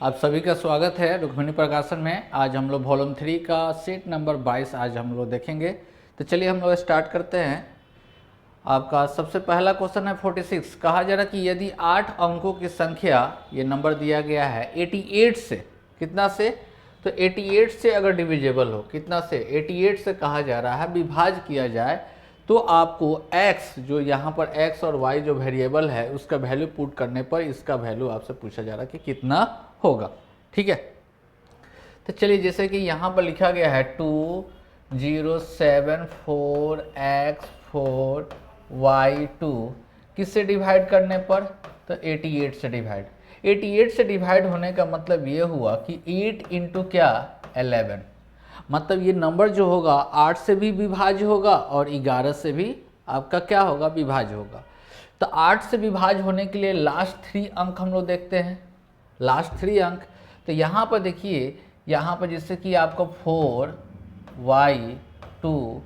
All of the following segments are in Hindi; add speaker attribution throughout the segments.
Speaker 1: आप सभी का स्वागत है रुक्मिणी प्रकाशन में। आज हम लोग वॉल्यूम 3 का सेट नंबर 22 आज हम लोग देखेंगे। तो चलिए हम लोग स्टार्ट करते हैं। आपका सबसे पहला क्वेश्चन है 46। कहा जा रहा कि यदि 8 अंकों की संख्या, ये नंबर दिया गया है 88 से, कितना से, तो 88 से अगर डिविजिबल हो, कितना से, 88 से कहा जा रहा है विभाज्य किया जाए, तो आपको x, जो यहाँ पर x और y जो वेरिएबल है उसका वैल्यू पुट करने पर इसका वैल्यू आपसे पूछा जा रहा है कि कितना होगा। ठीक है, तो चलिए जैसे कि यहाँ पर लिखा गया है 2074x4y2 किससे डिवाइड करने पर, तो 88 से डिवाइड। 88 से डिवाइड होने का मतलब ये हुआ कि 8 इंटू क्या, 11, मतलब ये नंबर जो होगा 8 से भी विभाज्य होगा और 11 से भी आपका क्या होगा, विभाज्य होगा। तो 8 से विभाज्य होने के लिए लास्ट 3 अंक हम लोग देखते हैं, लास्ट 3 अंक। तो यहाँ पर देखिए, यहाँ पर जैसे कि आपको 4y2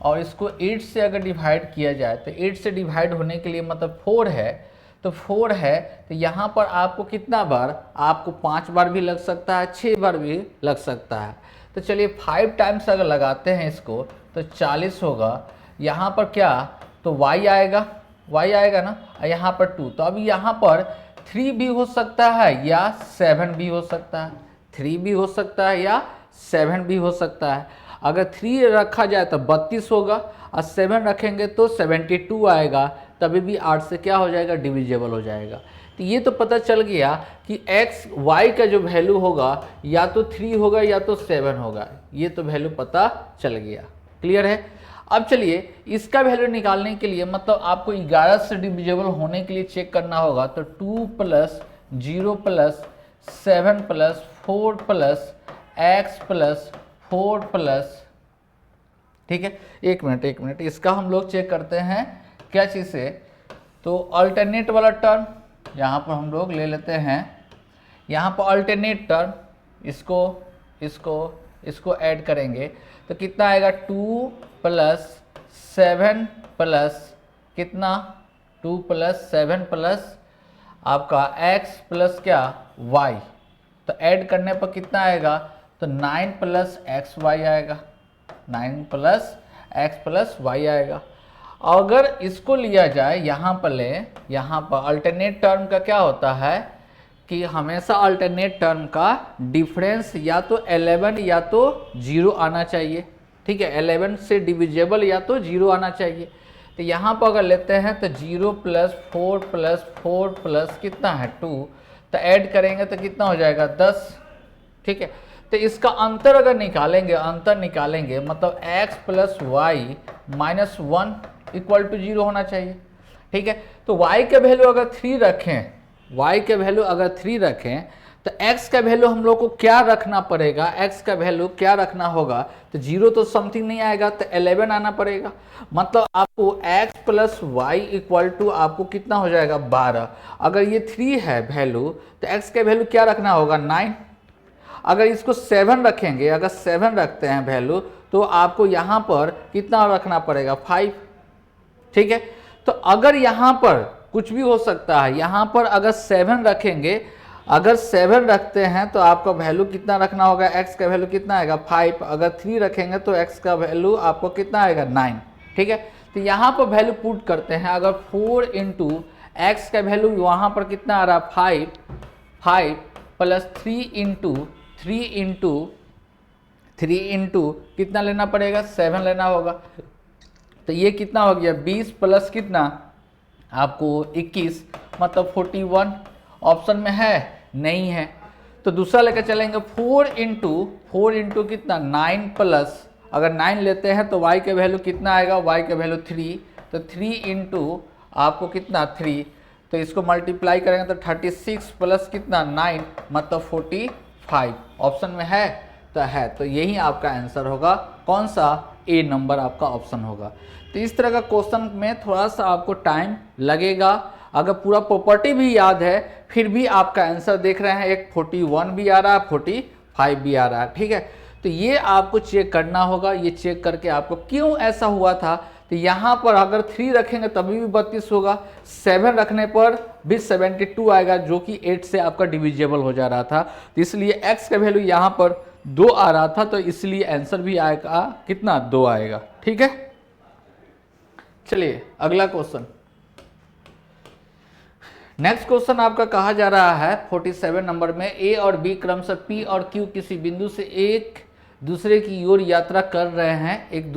Speaker 1: और इसको 8 से अगर डिवाइड किया जाए तो 8 से डिवाइड होने के लिए मतलब 4 है, तो 4 है, तो यहाँ पर आपको कितना बार, आपको 5 बार भी लग सकता है, 6 बार भी लग सकता है। तो चलिए 5 टाइम्स अगर लगाते हैं इसको तो 40 होगा। यहाँ पर क्या, तो y आएगा, y आएगा ना, यहाँ पर 2, तो अभी यहाँ पर 3 भी हो सकता है या 7 भी हो सकता है, 3 भी हो सकता है या 7 भी हो सकता है। अगर 3 रखा जाए तो 32 होगा और 7 रखेंगे तो 72 आएगा, तभी भी 8 से क्या हो जाएगा, डिविजिबल हो जाएगा। तो ये तो पता चल गया कि x y का जो वैल्यू होगा या तो 3 होगा या तो 7 होगा, ये तो वैल्यू पता चल गया। क्लियर है। अब चलिए इसका वैल्यू निकालने के लिए मतलब आपको 11 से डिविजिबल होने के लिए चेक करना होगा, तो 2 plus 0 plus 7 plus 4 plus x plus 4 plus, ठीक है, एक मिनट इसका हम लोग चेक करते हैं क्या चीज़ से, तो अल्टरनेट वाला टर्म यहाँ पर हम लोग ले लेते हैं। यहाँ पर अल्टरनेट टर्म इसको ऐड करेंगे तो कितना आएगा, 2 प्लस 7 प्लस कितना, 2 प्लस 7 प्लस आपका x प्लस क्या, y, तो ऐड करने पर कितना आएगा, तो 9 प्लस एक्स वाई आएगा, 9 प्लस एक्स प्लस वाई आएगा। अगर इसको लिया जाए यहाँ पर ले, यहाँ पर अल्टरनेट टर्म का क्या होता है कि हमेशा अल्टरनेट टर्म का डिफरेंस या तो 11 या तो 0 आना चाहिए। ठीक है, 11 से डिविजिबल या तो 0 आना चाहिए। तो यहाँ पर अगर लेते हैं तो 0 प्लस 4 प्लस 4 प्लस कितना है 2, तो ऐड करेंगे तो कितना हो जाएगा 10। ठीक है, तो इसका अंतर अगर निकालेंगे, अंतर निकालेंगे मतलब x plus y minus 1 equal to 0 होना चाहिए। ठीक है, तो y का वैल्यू अगर 3 रखें, y का वैल्यू अगर 3 रखें तो x का वैल्यू हम लोग को क्या रखना पड़ेगा, x का वैल्यू क्या रखना होगा, तो 0 तो समथिंग नहीं आएगा, तो 11 आना पड़ेगा। मतलब आपको x plus y equal to आपको कितना हो जाएगा 12। अगर ये 3 है वैल्यू तो x का वैल्यू क्या रखना होगा 9। अगर इसको 7 रखेंगे, अगर 7 रखते हैं वैल्यू तो आपको यहाँ पर कितना रखना पड़ेगा 5। ठीक है, तो अगर यहाँ पर कुछ भी हो सकता है, यहाँ पर अगर 7 रखेंगे, अगर 7 रखते हैं तो आपका वैल्यू कितना रखना होगा, x का वैल्यू कितना आएगा 5। अगर 3 रखेंगे तो x का वैल्यू आपको कितना आएगा 9। ठीक है, तो यहाँ पर वैल्यू पुट करते हैं। अगर 4 इंटू एक्स का वैल्यू वहाँ पर कितना आ रहा है 5 प्लस 3 इंटू कितना लेना पड़ेगा 7 लेना होगा। तो ये कितना हो गया 20 प्लस कितना आपको 21 मतलब 41। ऑप्शन में है नहीं है, तो दूसरा लेकर चलेंगे 4 इंटू कितना 9 प्लस, अगर 9 लेते हैं तो y के वैल्यू कितना आएगा, y के वैल्यू 3, तो 3 इंटू आपको कितना 3, तो इसको मल्टीप्लाई करेंगे तो 36 प्लस कितना 9 मतलब 45। ऑप्शन में है, तो है, तो यही आपका आंसर होगा। कौन सा, ए नंबर आपका ऑप्शन होगा। तो इस तरह का क्वेश्चन में थोड़ा सा आपको टाइम लगेगा। अगर पूरा प्रॉपर्टी भी याद है फिर भी आपका आंसर देख रहे हैं, एक 41 भी आ रहा है, 45 भी आ रहा है। ठीक है, तो ये आपको चेक करना होगा। ये चेक करके आपको क्यों ऐसा हुआ था, तो यहाँ पर अगर 3 रखेंगे तभी भी 32 होगा, 7 रखने पर भी 72 आएगा, जो कि 8 से आपका डिविजिबल हो जा रहा था। तो इसलिए x का वैल्यू यहाँ पर 2 आ रहा था, तो इसलिए आंसर भी आएगा कितना, 2 आएगा। ठीक है, चलिए अगला क्वेश्चन। नेक्स्ट क्वेश्चन आपका कहा जा रहा है 47 नंबर में, ए और बी क्रमशः पी और क्यू किसी बिंदु से एक दूसरे की ओर यात्रा कर रहे हैं। एक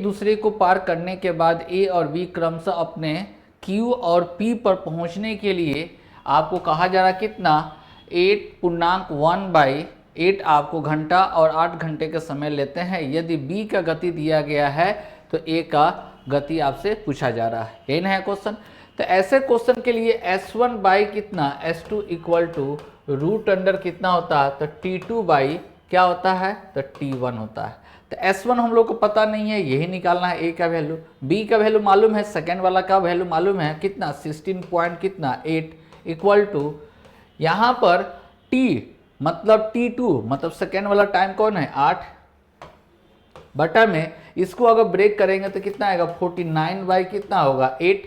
Speaker 1: दूसरे को पार करने के बाद ए और बी क्रमशः अपने क्यू और पी पर पहुंचने के लिए आपको कहा जा रहा है कितना, 8.1/8 आपको घंटा और 8 घंटे का समय लेते हैं। यदि बी का गति दिया गया है तो ए का गति आपसे पूछा जा रहा है, यही ना है क्वेश्चन। तो ऐसे क्वेश्चन के लिए S1 बाई कितना, S2 equal to root under कितना होता है, तो T2 बाई क्या होता है, तो T1 होता है। तो S1 हम लोग को पता नहीं है, यही निकालना है, A का वैल्यू, B का वैल्यू मालूम है, सेकेंड वाला का वैल्यू मालूम है कितना, 16.8 इक्वल टू यहाँ पर T मतलब T2 मतलब सेकेंड वाला टाइम कौन है, 8 बटा में इसको अगर ब्रेक करेंगे तो कितना आएगा, 49 बाई कितना होगा, 8,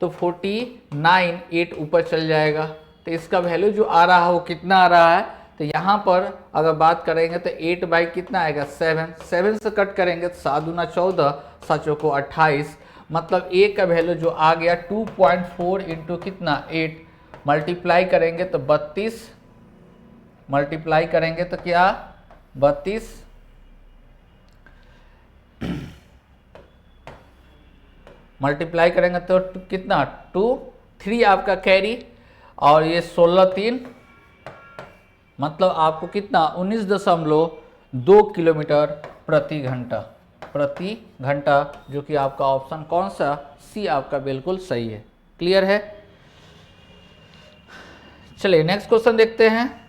Speaker 1: तो 49, 8 ऊपर चल जाएगा। तो इसका वैल्यू जो आ रहा है वो कितना आ रहा है, तो यहाँ पर अगर बात करेंगे तो 8 बाई कितना आएगा, 7 से कट करेंगे तो 7 दूना 14, 7 चौको 28, मतलब ए का वैल्यू जो आ गया 2.4 इंटू कितना 8, मल्टीप्लाई करेंगे तो 32, मल्टीप्लाई करेंगे तो क्या 32, मल्टीप्लाई करेंगे तो कितना 2, 3 आपका कैरी, और ये 16×3 मतलब आपको कितना 19.2 किलोमीटर प्रति घंटा, जो कि आपका ऑप्शन कौन सा, सी आपका बिल्कुल सही है। क्लियर है, चलिए नेक्स्ट क्वेश्चन देखते हैं।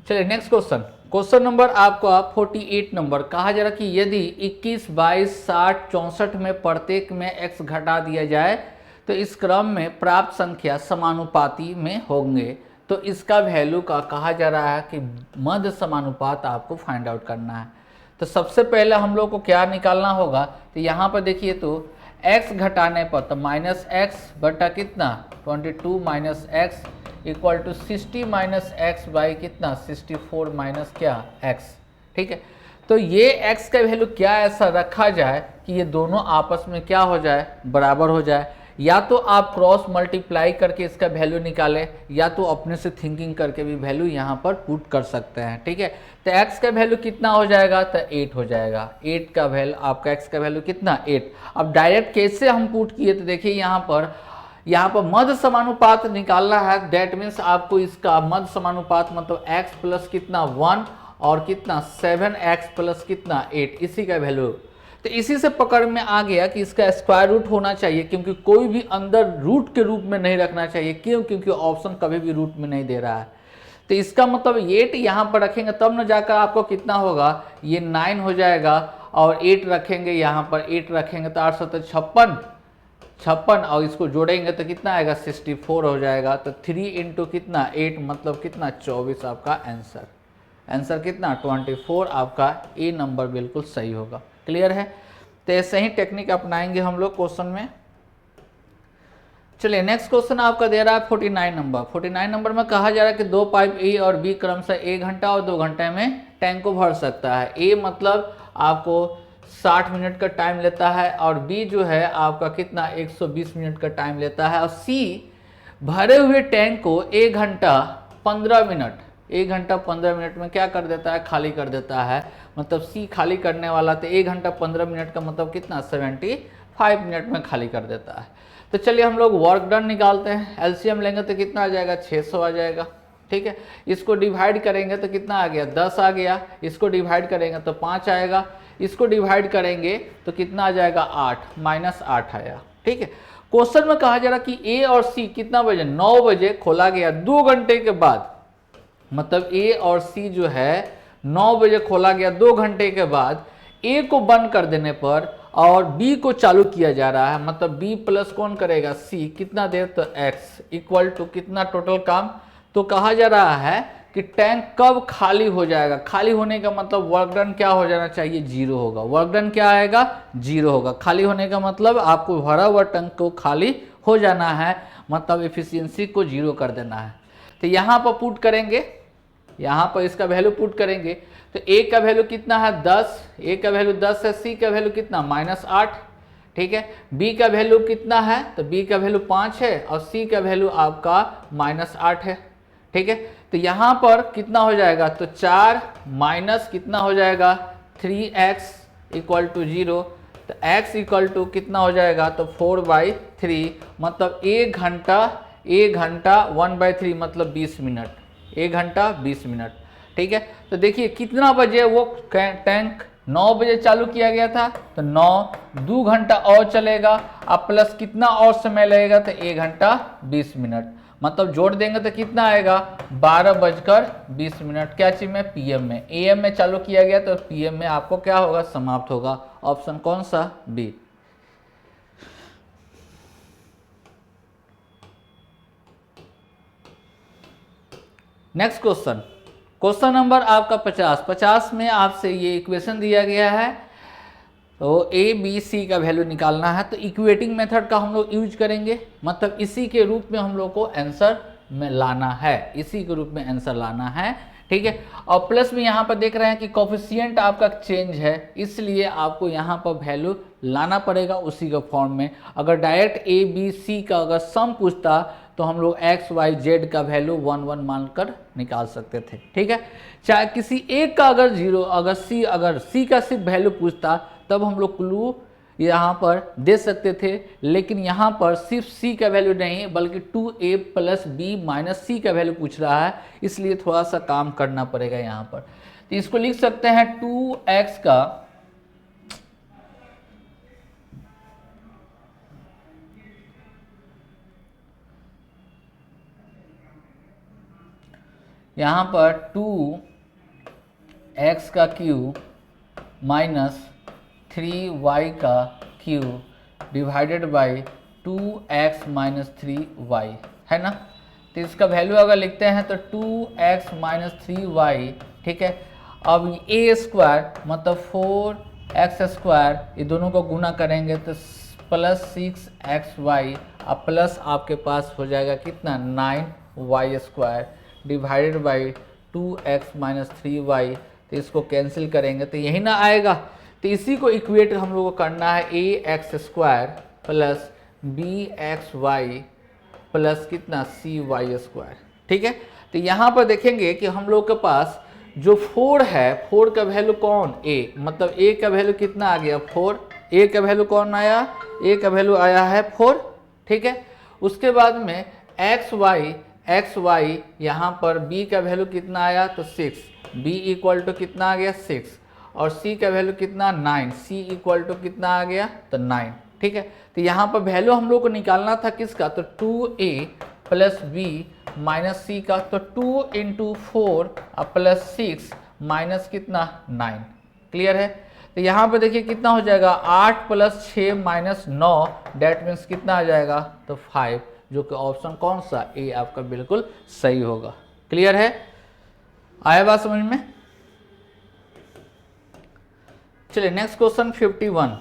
Speaker 1: चलिए नेक्स्ट क्वेश्चन नंबर आपका 48 नंबर, कहा जा रहा कि यदि 21, 22, 60, 64 में प्रत्येक में x घटा दिया जाए तो इस क्रम में प्राप्त संख्या समानुपाती में होंगे। तो इसका वैल्यू का कहा जा रहा है कि मध्य समानुपात आपको फाइंड आउट करना है। तो सबसे पहले हम लोग को क्या निकालना होगा, तो यहाँ पर देखिए तो x घटाने पर तो माइनस एक्स बटा कितना 22 minus x equal to 60 minus x by कितना 64 माइनस क्या x। ठीक है, तो ये x का वैल्यू क्या ऐसा रखा जाए कि ये दोनों आपस में क्या हो जाए, बराबर हो जाए। या तो आप क्रॉस मल्टीप्लाई करके इसका वैल्यू निकालें, या तो अपने से थिंकिंग करके भी वैल्यू यहाँ पर पुट कर सकते हैं। ठीक है, तो x का वैल्यू कितना हो जाएगा, तो 8 हो जाएगा। 8 का वैल्यू आपका x का वैल्यू कितना 8। अब डायरेक्ट कैसे हम पुट किए, तो देखिए यहाँ पर मध्य समानुपात निकालना है। दैट मीन्स आपको इसका मध्य समानुपात मतलब x प्लस कितना 1 और कितना 7x प्लस कितना 8, इसी का वैल्यू। तो इसी से पकड़ में आ गया कि इसका स्क्वायर रूट होना चाहिए, क्योंकि कोई भी अंदर रूट के रूप में नहीं रखना चाहिए। क्यों, क्योंकि ऑप्शन कभी भी रूट में नहीं दे रहा है। तो इसका मतलब 8 यहाँ पर रखेंगे तब न जाकर आपको कितना होगा, ये 9 हो जाएगा, और 8 रखेंगे यहाँ पर, 8 रखेंगे तो 8 7 56, और इसको जोड़ेंगे तो कितना आएगा 64 हो जाएगा। तो 3 इंटू कितना 8 मतलब कितना 24 आपका आंसर कितना 24 आपका ए नंबर बिल्कुल सही होगा। क्लियर है, तो ऐसे ही टेक्निक अपनाएंगे हम लोग क्वेश्चन में। चलिए नेक्स्ट क्वेश्चन आपका दे रहा है 49 नंबर में कहा जा रहा है कि 2 पाइप ए और बी क्रमशः 1 घंटा और 2 घंटे में टैंक को भर सकता है। ए मतलब आपको 60 मिनट का टाइम लेता है, और बी जो है आपका कितना 120 मिनट का टाइम लेता है, और सी भरे हुए टैंक को 1 घंटा 15 मिनट में क्या कर देता है, खाली कर देता है। मतलब सी खाली करने वाला, तो 1 घंटा 15 मिनट का मतलब कितना 75 मिनट में खाली कर देता है। तो चलिए हम लोग वर्क डन निकालते हैं। एलसीएम लेंगे तो कितना आ जाएगा 600 आ जाएगा। ठीक है, इसको डिवाइड करेंगे तो कितना आ गया 10 आ गया, इसको डिवाइड करेंगे तो 5 आएगा, इसको डिवाइड करेंगे तो कितना आ जाएगा 8 माइनस 8 आया। ठीक है, क्वेश्चन में कहा जा रहा कि ए और सी कितना बजे 9 बजे खोला गया, 2 घंटे के बाद, मतलब ए और सी जो है 9 बजे खोला गया, 2 घंटे के बाद ए को बंद कर देने पर और बी को चालू किया जा रहा है, मतलब बी प्लस कौन करेगा सी, कितना देर तो एक्स इक्वल टू कितना टोटल काम। तो कहा जा रहा है कि टैंक कब खाली हो जाएगा। खाली होने का मतलब वर्क डन क्या हो जाना चाहिए, जीरो होगा। वर्क डन क्या आएगा, जीरो होगा। खाली होने का मतलब आपको भरा हुआ टैंक को खाली हो जाना है, मतलब एफिशिएंसी को जीरो कर देना है। तो यहाँ पर पुट करेंगे, यहाँ पर इसका वैल्यू पुट करेंगे तो ए का वैल्यू कितना है 10, ए का वैल्यू 10 है, सी का वैल्यू कितना -8, ठीक है। बी का वैल्यू कितना है, तो बी का वैल्यू 5 है और सी का वैल्यू आपका -8 है, ठीक है। तो यहाँ पर कितना हो जाएगा, तो 4 माइनस कितना हो जाएगा 3x इक्वल टू 0, तो x इक्वल टू कितना हो जाएगा, तो 4/3, मतलब 1 घंटा 1/3 मतलब 20 मिनट, 1 घंटा 20 मिनट, ठीक है। तो देखिए कितना बजे वो टैंक 9 बजे चालू किया गया था, तो 9 2 घंटा और चलेगा, अब प्लस कितना और समय लगेगा, तो 1 घंटा 20 मिनट, मतलब जोड़ देंगे तो कितना आएगा 12:20। क्या चीज में, पीएम में। एएम में चालू किया गया तो पीएम में आपको क्या होगा, समाप्त होगा। ऑप्शन कौन सा, B. Next question, question number आपका 50 में आपसे ये इक्वेशन दिया गया है, तो ए बी सी का वैल्यू निकालना है। तो इक्वेटिंग मेथड का हम लोग यूज करेंगे, मतलब इसी के रूप में हम लोग को आंसर में लाना है, इसी के रूप में आंसर लाना है, ठीक है। और प्लस में यहाँ पर देख रहे हैं कि कोफिशिएंट आपका चेंज है, इसलिए आपको यहाँ पर वैल्यू लाना पड़ेगा उसी के फॉर्म में। अगर डायरेक्ट ए बी सी का अगर सम पूछता तो हम लोग एक्स वाई जेड का वैल्यू 1 1 मानकर निकाल सकते थे, ठीक है। चाहे किसी एक का अगर 0, अगर सी का सिर्फ वैल्यू पूछता तब हम लोग क्लू यहाँ पर दे सकते थे, लेकिन यहाँ पर सिर्फ सी का वैल्यू नहीं बल्कि 2a + b - c का वैल्यू पूछ रहा है, इसलिए थोड़ा सा काम करना पड़ेगा यहाँ पर। तो इसको लिख सकते हैं 2x का यहाँ पर 2x का क्यूब - 3y का cube divided by 2x - 3y है ना। तो इसका वैल्यू अगर लिखते हैं तो 2x - 3y, ठीक है। अब a² मतलब 4x², ये दोनों को गुना करेंगे तो +6xy, अब प्लस आपके पास हो जाएगा कितना 9y² divided by 2x - 3y। तो इसको कैंसिल करेंगे तो यही ना आएगा। तो इसी को इक्वेट हम लोग को करना है, ax² + bxy प्लस कितना cy², ठीक है। तो यहाँ पर देखेंगे कि हम लोग के पास जो 4 है, 4 का वैल्यू कौन, a, मतलब a का वैल्यू कितना आ गया 4, a का वैल्यू कौन आया, a का वैल्यू आया है 4, ठीक है। उसके बाद में xy यहाँ पर b का वैल्यू कितना आया, तो 6, b इक्वल टू कितना आ गया 6, और c का वैल्यू कितना 9, c इक्वल टू कितना आ गया, तो 9, ठीक है। तो यहाँ पर वैल्यू हम लोग को निकालना था किसका, तो 2a + b - c का, तो 2 × 4 + 6 माइनस कितना 9, क्लियर है। तो यहाँ पर देखिए कितना हो जाएगा 8 + 6 - 9, डेट मीन्स कितना आ जाएगा, तो 5, जो कि ऑप्शन कौन सा, ए आपका बिल्कुल सही होगा। क्लियर है, आया बात समझ में। चलिए नेक्स्ट क्वेश्चन 51,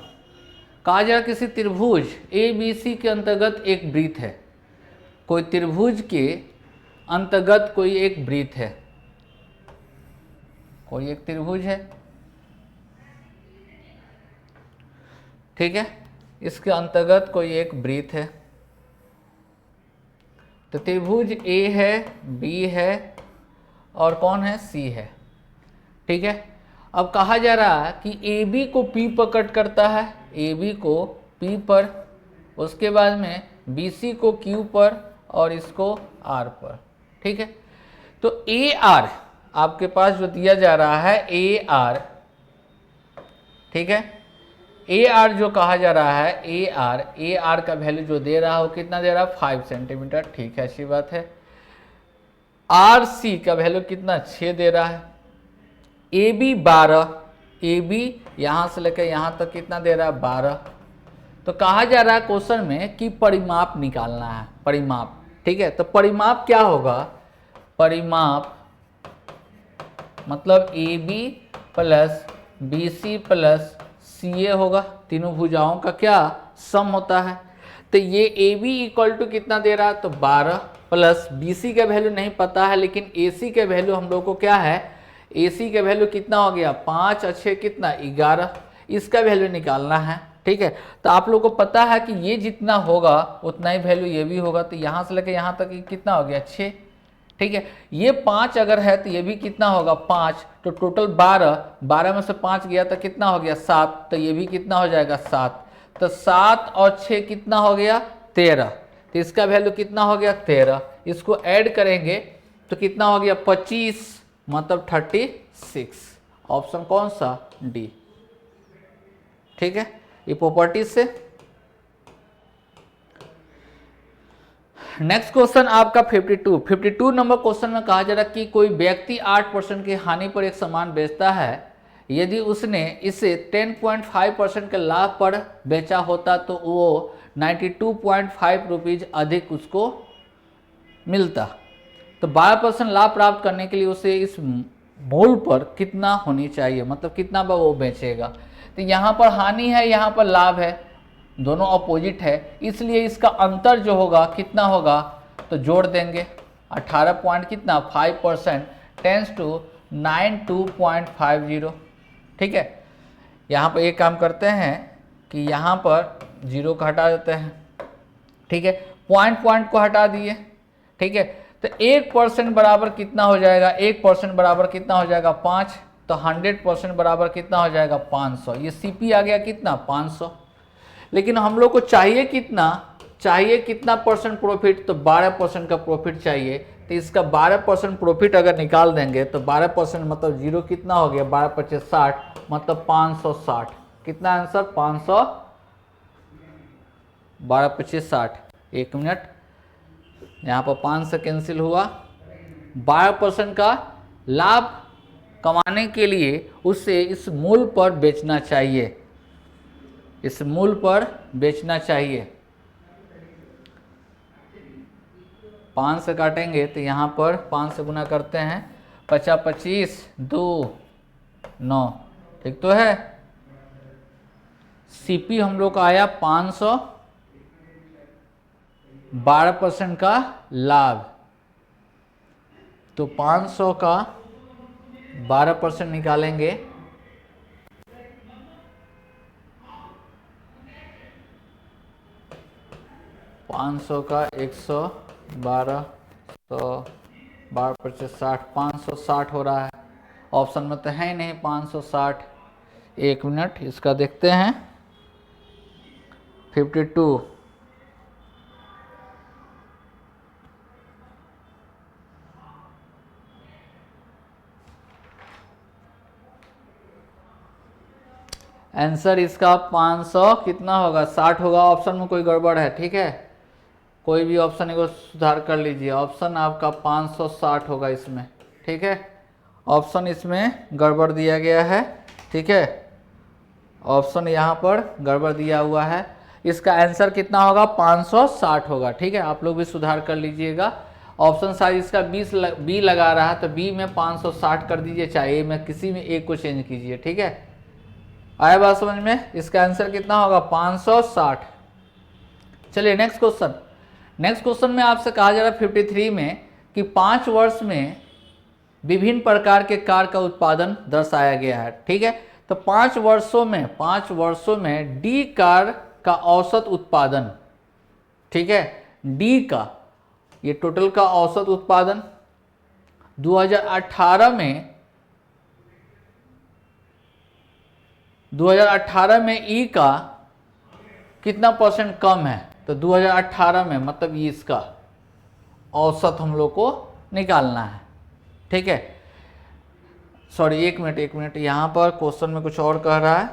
Speaker 1: कहा जा किसी त्रिभुज ABC के अंतर्गत एक वृत्त है। कोई त्रिभुज के अंतर्गत कोई एक वृत्त है, कोई एक त्रिभुज है, ठीक है, इसके अंतर्गत कोई एक वृत्त है। तो त्रिभुज A है, B है और कौन है, C है, ठीक है। अब कहा जा रहा है कि AB को P पर कट करता है, AB को P पर, उसके बाद में BC को Q पर और इसको R पर, ठीक है। तो AR आपके पास जो दिया जा रहा है AR, ठीक है, AR जो कहा जा रहा है AR का वैल्यू जो दे रहा हो कितना दे रहा है 5 सेंटीमीटर, ठीक है, अच्छी बात है। RC का वैल्यू कितना 6 दे रहा है। AB 12, AB यहाँ से लेकर यहाँ तक कितना दे रहा है 12। तो कहा जा रहा है क्वेश्चन में कि परिमाप निकालना है, परिमाप, ठीक है। तो परिमाप क्या होगा, परिमाप मतलब A B plus B C plus C A होगा, तीनों भुजाओं का क्या सम होता है। तो ये ए बी इक्वल टू कितना दे रहा है, तो 12 प्लस बी सी का वैल्यू नहीं पता है, लेकिन ए सी का वैल्यू हम लोग को क्या है, ए सी का वैल्यू कितना हो गया 5 और 6 कितना 11, इसका वैल्यू निकालना है। ठीक है, तो आप लोग को पता है कि ये जितना होगा उतना ही वैल्यू ये भी होगा, तो यहाँ से लेकर यहाँ तक कितना हो गया 6। ठीक है, ये 5 अगर है तो ये भी कितना होगा 5, तो टोटल 12, 12 में से 5 गया तो कितना हो गया 7, तो ये भी कितना हो जाएगा 7, तो 7 और 6 कितना हो गया 13, तो इसका वैल्यू कितना हो गया 13, इसको ऐड करेंगे तो कितना हो गया 25, मतलब 36। ऑप्शन कौन सा, डी। ठीक है, ये प्रॉपर्टीज से। नेक्स्ट क्वेश्चन आपका 52 नंबर क्वेश्चन में कहा जा रहा है कि कोई व्यक्ति 8% की हानि पर एक सामान बेचता है, यदि उसने इसे 10.5% के लाभ पर बेचा होता तो वो 92.5 रुपीज अधिक उसको मिलता। तो 12% लाभ प्राप्त करने के लिए उसे इस मूल पर कितना होनी चाहिए, मतलब कितना पर वो बेचेगा। तो यहाँ पर हानि है, यहाँ पर लाभ है, दोनों अपोजिट है, इसलिए इसका अंतर जो होगा कितना होगा, तो जोड़ देंगे 18 पॉइंट कितना 5% टेंस टू 92.50। ठीक है, यहाँ पर एक काम करते हैं कि यहाँ पर 0 को हटा देते हैं। ठीक है, पॉइंट को हटा दिए। ठीक है, तो 1% बराबर कितना हो जाएगा, 1% बराबर कितना हो जाएगा 5, तो 100% बराबर कितना हो जाएगा 500। ये सीपी आ गया कितना 500, लेकिन हम लोग को चाहिए कितना परसेंट प्रॉफिट, तो 12% का प्रॉफिट चाहिए। तो इसका 12% प्रॉफिट अगर निकाल देंगे तो 12% मतलब 0 कितना हो गया 12 25 60, मतलब 560। कितना आंसर 500, 12 25 60। एक मिनट, यहाँ पर 5 से कैंसिल हुआ। 12% का लाभ कमाने के लिए उसे इस मूल पर बेचना चाहिए, इस मूल पर बेचना चाहिए। 5 से काटेंगे तो यहाँ पर 5 से गुना करते हैं, 50 25 2 9। ठीक तो है, सीपी हम लोग का आया 500, 12% का लाभ, तो 500 का 12% निकालेंगे, का 112, 100, 12 25 60, 560 हो रहा है। ऑप्शन में तो है ही नहीं 560। एक मिनट, इसका देखते हैं 52। आंसर इसका 500 कितना होगा 60 होगा। ऑप्शन में कोई गड़बड़ है, ठीक है, कोई भी ऑप्शन को सुधार कर लीजिए। ऑप्शन आपका 560 होगा इसमें। ठीक है, ऑप्शन इसमें गड़बड़ दिया गया है। ठीक है, ऑप्शन यहाँ पर गड़बड़ दिया हुआ है, इसका आंसर कितना होगा 560 होगा। ठीक है, आप लोग भी सुधार कर लीजिएगा। ऑप्शन साइज इसका 20 बी लगा रहा है, तो बी में 560 कर दीजिए, चाहे ए में किसी में एक को चेंज कीजिए। ठीक है, आया बात समझ में। इसका आंसर कितना होगा 560। चलिए नेक्स्ट क्वेश्चन। नेक्स्ट क्वेश्चन में आपसे कहा जा रहा है 53 में कि 5 वर्ष में विभिन्न प्रकार के कार का उत्पादन दर्शाया गया है। ठीक है, तो 5 वर्षों में डी कार का औसत उत्पादन, ठीक है, डी का ये टोटल का औसत उत्पादन 2018 में ई का कितना परसेंट कम है, तो 2018 में मतलब ये इसका औसत हम लोग को निकालना है। ठीक है, सॉरी एक मिनट, यहाँ पर क्वेश्चन में कुछ और कह रहा है।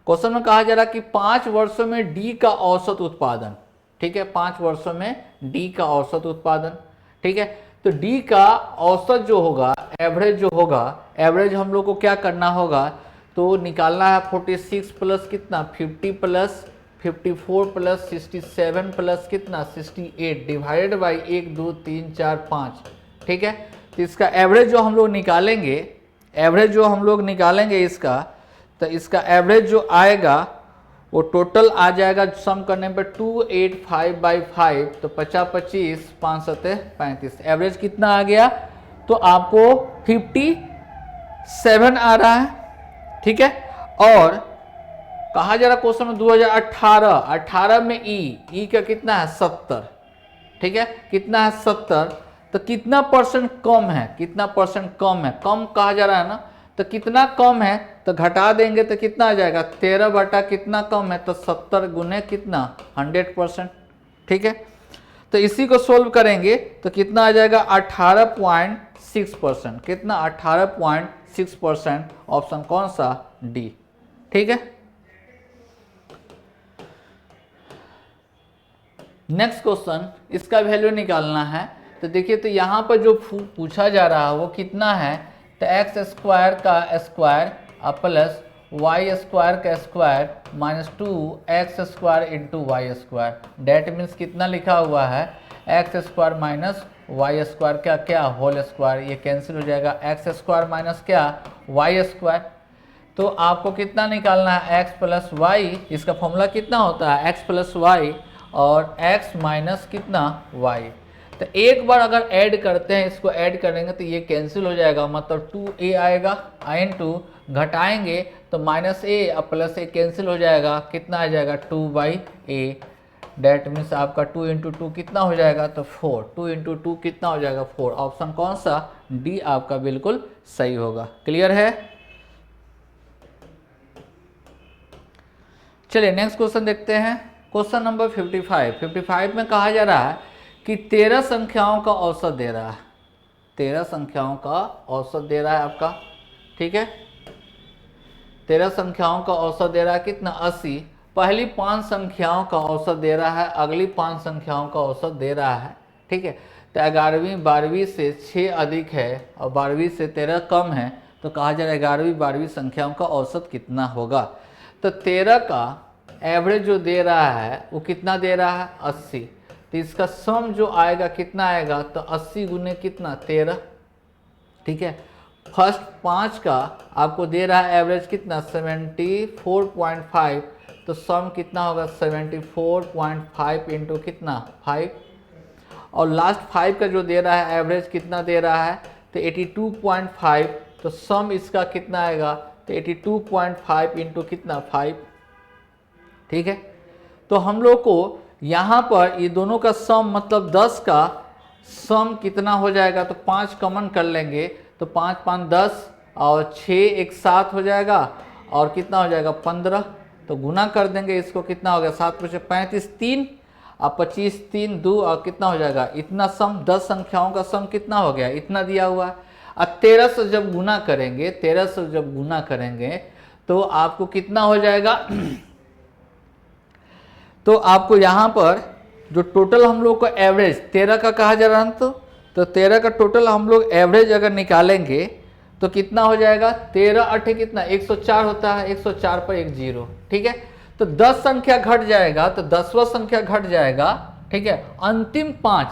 Speaker 1: क्वेश्चन में कहा जा रहा है कि 5 वर्षों में डी का औसत उत्पादन। ठीक है, 5 वर्षों में डी का औसत उत्पादन। ठीक है, तो डी का औसत जो होगा, एवरेज जो होगा, एवरेज हम लोग को क्या करना होगा, तो निकालना है 46 प्लस कितना 50 प्लस 54 प्लस 67 प्लस कितना 68 डिवाइडेड बाई 1 2 3 4 5। ठीक है, तो इसका एवरेज जो हम लोग निकालेंगे, एवरेज जो हम लोग निकालेंगे इसका, तो इसका एवरेज जो आएगा वो टोटल आ जाएगा सम करने पर 285/5, तो 50 25 5 7 35, एवरेज कितना आ गया, तो आपको 57 आ रहा है। ठीक है, और कहा जा रहा क्वेश्चन में 2018 में ई का कितना है 70। ठीक है, कितना है 70, तो कितना परसेंट कम है, कितना परसेंट कम है, कम कहा जा रहा है ना, तो कितना कम है, तो घटा देंगे तो कितना आ जाएगा 13 बटा कितना कम है, तो 70 गुने कितना 100%। ठीक है, तो इसी को सोल्व करेंगे तो कितना आ जाएगा 18.6%, कितना 18.6%, ऑप्शन कौन सा, डी। ठीक है, नेक्स्ट क्वेश्चन, इसका वैल्यू निकालना है। तो देखिए, तो यहाँ पर जो पूछा जा रहा है वो कितना है, तो एक्स स्क्वायर का स्क्वायर प्लस वाई स्क्वायर का square minus 2x square into y square, that means कितना लिखा हुआ है, x square minus y square क्या क्या होल स्क्वायर, ये कैंसिल हो जाएगा, एक्स स्क्वायर माइनस क्या वाई स्क्वायर। तो आपको कितना निकालना है, x प्लस वाई, इसका फॉर्मूला कितना होता है x प्लस वाई और x माइनस कितना y। तो एक बार अगर ऐड करते हैं, इसको ऐड करेंगे तो ये कैंसिल हो जाएगा, मतलब 2a आएगा, इन2 घटाएंगे तो माइनस a और प्लस a कैंसिल हो जाएगा, कितना आ जाएगा 2/a, डेट मीन्स आपका 2 × 2 कितना हो जाएगा, तो 4, 2 × 2 कितना हो जाएगा 4, ऑप्शन कौन सा, डी आपका बिल्कुल सही होगा। क्लियर है, चलिए नेक्स्ट क्वेश्चन देखते हैं। क्वेश्चन नंबर 55 में कहा जा रहा है कि 13 संख्याओं का औसत दे रहा है, 13 संख्याओं का औसत दे रहा है आपका। ठीक है, 13 संख्याओं का औसत दे रहा है कितना 80, पहली 5 संख्याओं का औसत दे रहा है, अगली 5 संख्याओं का औसत दे रहा है। ठीक है, तो 11वीं 12वीं से 6 अधिक है और 12वीं से 13 कम है, तो कहा जा रहा है 11वीं 12वीं संख्याओं का औसत कितना होगा। तो 13 का एवरेज जो दे रहा है वो कितना दे रहा है 80, तो इसका सम जो आएगा कितना आएगा, तो 80 गुने कितना 13। ठीक है, फर्स्ट 5 का आपको दे रहा है एवरेज कितना 74.5, तो सम कितना होगा 74.5 इंटू कितना 5, और लास्ट 5 का जो दे रहा है एवरेज कितना दे रहा है, तो 82.5, तो सम इसका कितना आएगा, तो 82.5 इंटू कितना 5। ठीक है, तो हम लोग को यहाँ पर ये दोनों का सम मतलब 10 का सम कितना हो जाएगा, तो 5 कॉमन कर लेंगे, तो 5 5 10 और 6 एक 7 हो जाएगा, और कितना हो जाएगा 15, तो गुना कर देंगे इसको, कितना हो गया 7 × 35 3 और 25 3 2 और कितना हो जाएगा इतना सम, 10 संख्याओं का सम कितना हो गया, इतना दिया हुआ है। अब 13 से जब गुना करेंगे, 13 से जब गुना करेंगे तो आपको कितना हो जाएगा तो आपको यहाँ पर जो टोटल हम लोग को एवरेज 13 का कहा जा रहा है, तो 13 का टोटल हम लोग एवरेज अगर निकालेंगे तो कितना हो जाएगा, 13 8 कितना 104 होता है, 104 पर 1 0। ठीक है, तो 10 संख्या घट जाएगा, तो 10वां संख्या घट जाएगा। ठीक है, अंतिम 5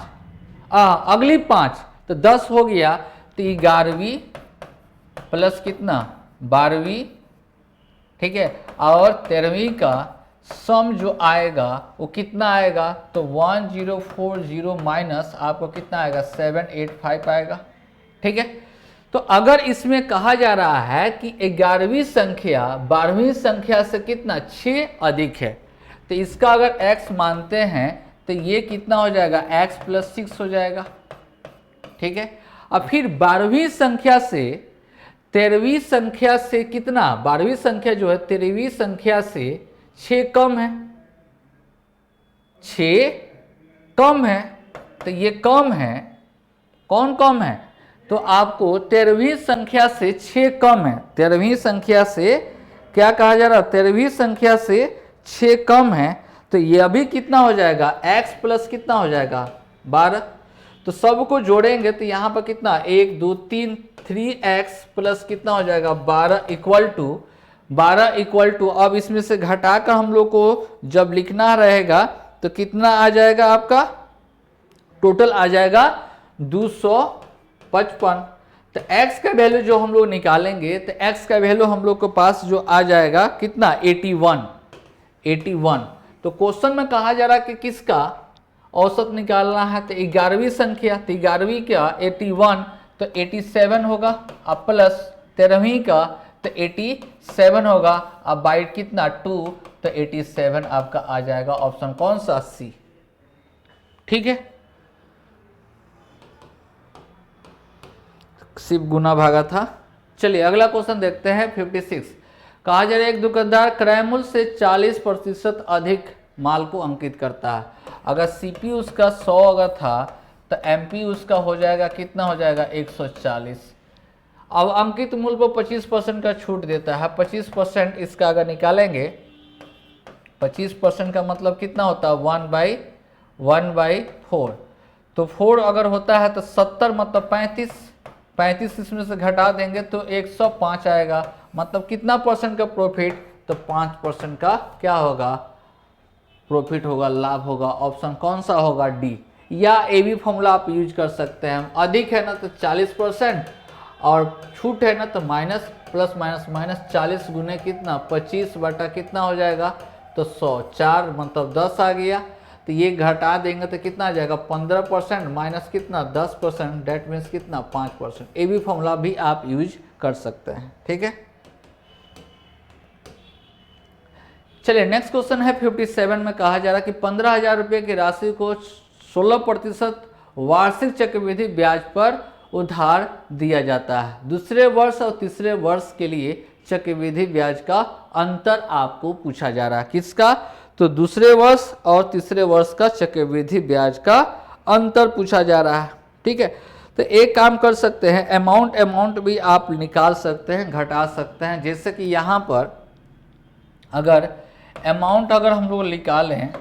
Speaker 1: अगली 5 तो 10 हो गया, तो 11वीं प्लस कितना 12वीं। ठीक है, और 13वीं का सम जो आएगा वो कितना आएगा, तो 1040 माइनस आपको कितना आएगा 785 आएगा। ठीक है, तो अगर इसमें कहा जा रहा है कि 11वीं संख्या 12वीं संख्या से कितना 6 अधिक है, तो इसका अगर x मानते हैं तो ये कितना हो जाएगा x + 6 हो जाएगा। ठीक है, अब फिर 12वीं संख्या से 13वीं संख्या से कितना, 12वीं संख्या जो है 13वीं संख्या से 6 कम है, 6 कम है, तो ये कम है, कौन कम है, तो आपको 13वीं संख्या से 6 कम है, 13वीं संख्या से क्या कहा जा रहा है, 13वीं संख्या से 6 कम है, तो ये अभी कितना हो जाएगा x प्लस कितना हो जाएगा 12। तो सबको जोड़ेंगे तो यहाँ पर कितना 1 2 3 3x प्लस कितना हो जाएगा 12 इक्वल टू अब इसमें से घटाकर हम लोग को जब लिखना रहेगा तो कितना आ जाएगा, आपका टोटल आ जाएगा 55। तो x का वैल्यू जो हम लोग निकालेंगे तो x का वैल्यू हम लोग के पास जो आ जाएगा कितना 81। तो क्वेश्चन में कहा जा रहा है कि किसका औसत निकालना है, तो 11वीं संख्या, तो 11वीं का 81 तो 87 होगा, अब प्लस 13वीं का तो 87 होगा, अब बाई कितना 2 तो 87 आपका आ जाएगा ऑप्शन कौन सा सी। ठीक है, सिर्फ गुना भागा था। चलिए अगला क्वेश्चन देखते हैं 56। कहा जा रहा है एक दुकानदार क्रय मूल्य से 40% अधिक माल को अंकित करता है। अगर सीपी उसका 100 अगर था तो एमपी उसका हो जाएगा कितना हो जाएगा 140। अब अंकित मूल्य पर 25% का छूट देता है। 25% इसका अगर निकालेंगे 25% का मतलब कितना होता है 1/4। तो 4 अगर होता है तो 70 मतलब 35 इसमें से घटा देंगे तो 105 आएगा। मतलब कितना परसेंट का प्रॉफिट, तो 5% का क्या होगा प्रॉफिट होगा, लाभ होगा। ऑप्शन कौन सा होगा डी। या ए बी फॉर्मूला आप यूज कर सकते हैं। अधिक है ना तो 40% और छूट है ना तो माइनस प्लस माइनस 40 गुने कितना 25 बटा कितना हो जाएगा तो 100। 4 मतलब 10 आ गया, तो ये घटा देंगे तो कितना आ जाएगा 15% माइनस कितना 10%, डेट मीन्स कितना 5%। ए बी फॉर्मूला भी आप यूज कर सकते हैं। ठीक है, चलिए नेक्स्ट क्वेश्चन है 57 में। कहा जा रहा है कि 15,000 रुपये की राशि को 16% वार्षिक चक्रवृद्धि ब्याज पर उधार दिया जाता है। दूसरे वर्ष और तीसरे वर्ष के लिए चक्रवृद्धि ब्याज का अंतर आपको पूछा जा रहा है। किसका, तो दूसरे वर्ष और तीसरे वर्ष का चक्रवृद्धि ब्याज का अंतर पूछा जा रहा है। ठीक है, तो एक काम कर सकते हैं, अमाउंट भी आप निकाल सकते हैं, घटा सकते हैं। जैसे कि यहाँ पर अगर अमाउंट अगर हम लोग निकालें,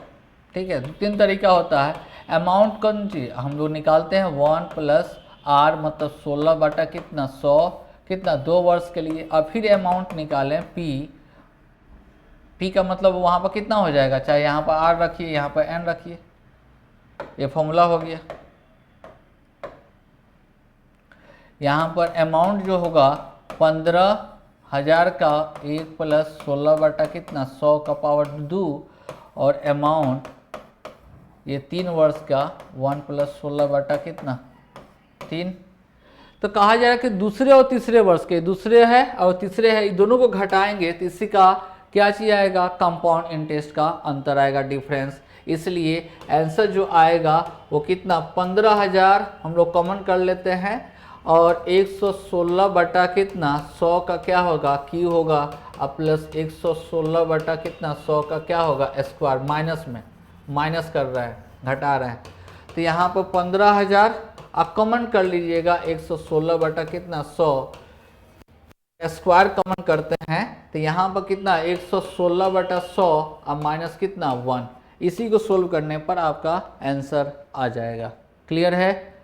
Speaker 1: ठीक है, 3 तरीका होता है। अमाउंट कौन सी हम लोग निकालते हैं 1 + r मतलब 16 बटा कितना 100 कितना 2 वर्ष के लिए। अब फिर अमाउंट निकालें p का मतलब वहाँ पर कितना हो जाएगा, चाहे यहाँ पर r रखिए यहाँ पर n रखिए, ये फॉर्मूला हो गया। यहाँ पर अमाउंट जो होगा 15,000 का 1 + 16 बटा कितना 100 का पावर 2 और अमाउंट ये 3 वर्ष का 1 + 16 बटा कितना 3। तो कहा जा रहा है कि दूसरे और तीसरे वर्ष के, दूसरे है और तीसरे है, दोनों को घटाएंगे तो इसी का क्या चीज आएगा कंपाउंड इंटरेस्ट का अंतर आएगा, डिफरेंस। इसलिए आंसर जो आएगा वो कितना 15,000 हम लोग कॉमन कर लेते हैं और 116 बटा कितना 100 का क्या होगा क्यू होगा अब प्लस 116 बटा कितना 100 का क्या होगा स्क्वायर, माइनस में माइनस कर रहे हैं घटा रहे हैं। तो यहाँ पर 15,000 आप कॉमन कर लीजिएगा 116 बटा कितना 100 स्क्वायर कॉमन करते हैं तो यहाँ पर कितना 116 बटा 100 अब माइनस कितना 1। इसी को सोल्व करने पर आपका आंसर आ जाएगा। क्लियर है,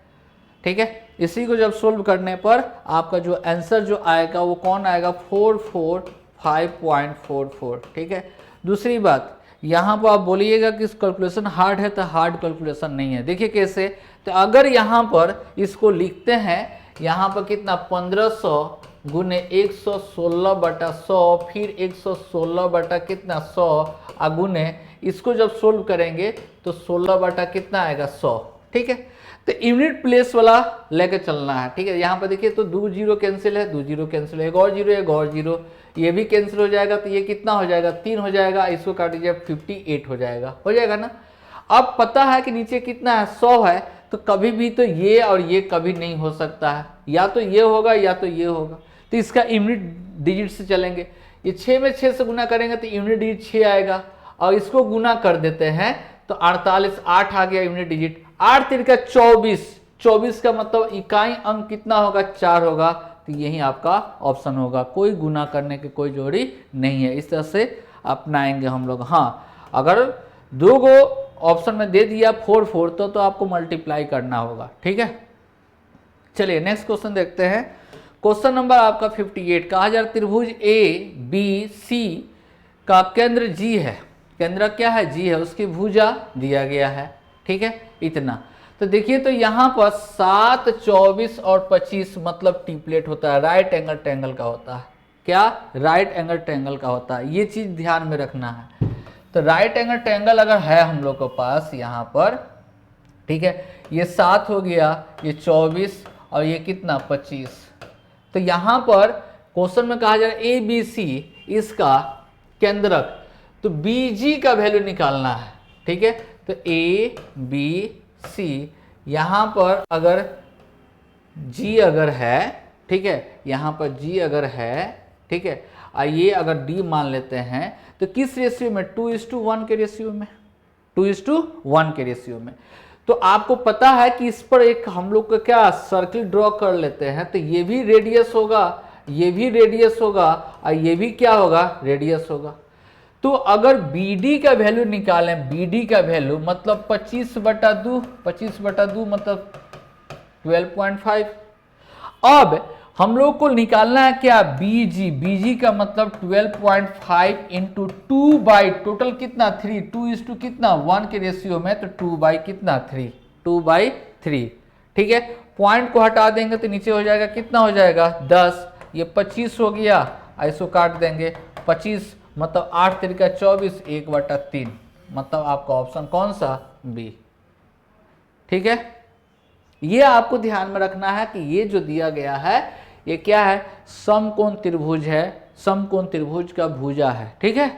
Speaker 1: ठीक है। इसी को जब सोल्व करने पर आपका जो आंसर जो आएगा वो कौन आएगा 445.44। ठीक है। दूसरी बात यहाँ पर आप बोलिएगा कि कैलकुलेशन हार्ड है, तो हार्ड कैलकुलेशन नहीं है। देखिए कैसे, तो अगर यहाँ पर इसको लिखते हैं यहाँ पर कितना 1500 गुने 116 बटा 100 फिर 116 बटा कितना 100 गुने इसको जब सोल्व करेंगे तो 16 बटा कितना आएगा 100। ठीक है, तो यूनिट प्लेस वाला लेके चलना है। ठीक है, यहाँ पर देखिए तो 2 जीरो कैंसिल है, 2 जीरो कैंसिल है, एक और जीरो, ये भी कैंसिल हो जाएगा तो ये कितना हो जाएगा 3 हो जाएगा, इसको काट दीजिए 58 हो जाएगा ना। अब पता है कि नीचे कितना है 100 है, तो कभी भी तो ये और ये कभी नहीं हो सकता है, या तो ये होगा या तो ये होगा। तो इसका यूनिट डिजिट से चलेंगे, ये 6 में 6 से गुना करेंगे तो यूनिट डिजिट 6 आएगा और इसको गुना कर देते हैं तो 48 8 आ गया यूनिट डिजिट। 8 तिरका 24 का मतलब इकाई अंक कितना होगा 4 होगा, तो यही आपका ऑप्शन होगा। कोई गुना करने की कोई जोड़ी नहीं है, इस तरह से अपनाएंगे हम लोग। हाँ, अगर 2 गो ऑप्शन में दे दिया 4 4 तो आपको मल्टीप्लाई करना होगा। ठीक है, चलिए नेक्स्ट क्वेश्चन देखते हैं। क्वेश्चन नंबर आपका 58। कहा जा रहा त्रिभुज ABC का केंद्र G है, केंद्र क्या है G है, उसकी भुजा दिया गया है। ठीक है, इतना तो देखिए तो यहाँ पर 7, 24 और 25 मतलब टिपलेट होता है, राइट एंगल ट्रायंगल का होता है। क्या? राइट एंगल ट्रायंगल का होता है, ये चीज ध्यान में रखना है। तो राइट एंगल ट्रायंगल अगर है हम लोग के पास यहाँ पर, ठीक है, ये 7 हो गया, ये 24 और ये कितना 25। तो यहाँ पर क्वेश्चन में कहा जा रहा है ABC इसका केंद्रक, तो BG का वैल्यू निकालना है, ठीक है। तो ABC यहाँ पर अगर G अगर है, ठीक है, यहाँ पर G अगर है, ठीक है, ये अगर D मान लेते हैं तो किस रेशियो में? 2:1 के रेशियो में, 2:1 के रेशियो में। तो आपको पता है कि इस पर एक हम लोग का क्या सर्किल ड्रॉ कर लेते हैं, तो ये भी रेडियस होगा, ये भी रेडियस होगा और ये भी क्या होगा? रेडियस होगा। तो अगर BD का वैल्यू निकालें, BD का वैल्यू मतलब 25/2, 25/2 मतलब 12.5। अब हम लोग को निकालना है क्या? BG का मतलब 12.5 इंटू 2 बाई टोटल कितना 3, 2 कितना 1 के रेशियो में, तो 2 बाई कितना 3, 2/3, ठीक है। पॉइंट को हटा देंगे तो नीचे हो जाएगा, कितना हो जाएगा 10, ये 25 हो गया, ऐसो काट देंगे 25 मतलब 8 3 24, 1/3 मतलब आपका ऑप्शन कौन सा? बी, ठीक है। ये आपको ध्यान में रखना है कि ये जो दिया गया है ये क्या है? समकोण त्रिभुज है, समकोण त्रिभुज का भुजा है, ठीक है।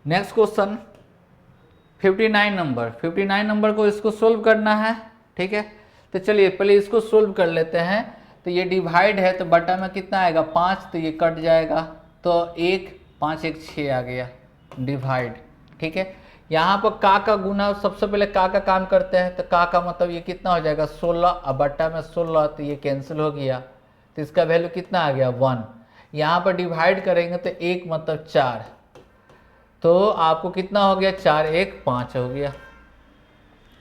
Speaker 1: नेक्स्ट क्वेश्चन 59 नंबर, 59 नंबर को इसको सोल्व करना है, ठीक है। तो चलिए पहले इसको सोल्व कर लेते हैं। तो ये डिवाइड है तो बटा में कितना आएगा 5, तो ये कट जाएगा, तो 1 5 1 6 आ गया डिवाइड, ठीक है। यहाँ पर का गुना, सबसे पहले का काम करते हैं, तो का मतलब ये कितना हो जाएगा 16, अब बट्टा में 16 तो ये कैंसिल हो गया, तो इसका वैल्यू कितना आ गया 1। यहाँ पर डिवाइड करेंगे तो 1 मतलब 4, तो आपको कितना हो गया 4 1 5 हो गया,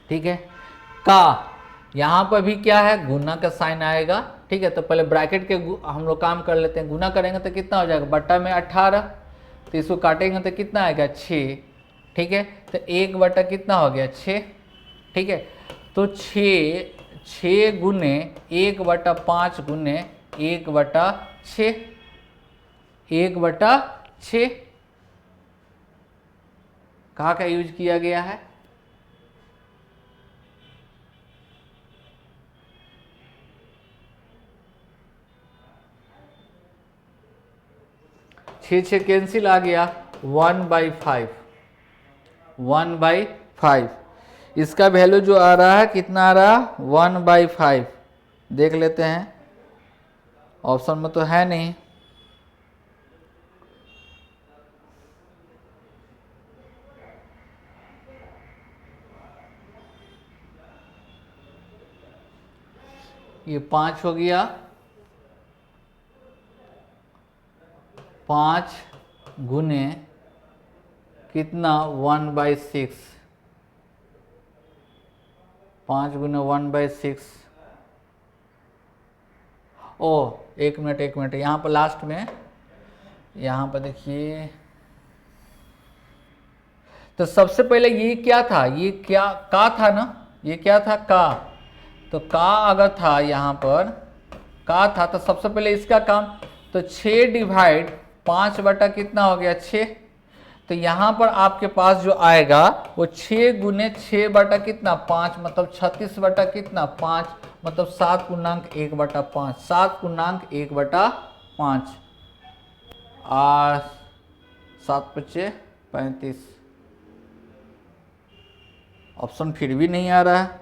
Speaker 1: ठीक है। का यहाँ पर भी क्या है? गुना का साइन आएगा, ठीक है। तो पहले ब्रैकेट के हम लोग काम कर लेते हैं, गुना करेंगे तो कितना हो जाएगा बट्टा में 18, तो इसको काटेंगे तो कितना आएगा 6, ठीक है। तो 1 बटा कितना हो गया 6, ठीक है। तो 6 गुने 1/5 गुने 1/6, 1/6 का यूज किया गया है? छः कैंसिल आ गया, 1/5, 1/5। इसका वैल्यू जो आ रहा है कितना आ रहा? 1/5। देख लेते हैं, ऑप्शन में तो है नहीं। ये 5 हो गया, 5 गुने कितना 1/6, 5 गुने 1/6। ओ एक मिनट, यहाँ पर लास्ट में, यहाँ पर देखिए, तो सबसे पहले ये क्या था? ये क्या का था ना, ये क्या था का। तो का अगर था यहाँ पर का था, तो सबसे पहले इसका काम, तो 6 डिवाइड 5 बटा कितना हो गया 6। तो यहाँ पर आपके पास जो आएगा वो 6 गुने 6 बटा कितना 5 मतलब 36 बटा कितना 5 मतलब 7×1/5, 7×1/5 और 7 × 35। ऑप्शन फिर भी नहीं आ रहा है,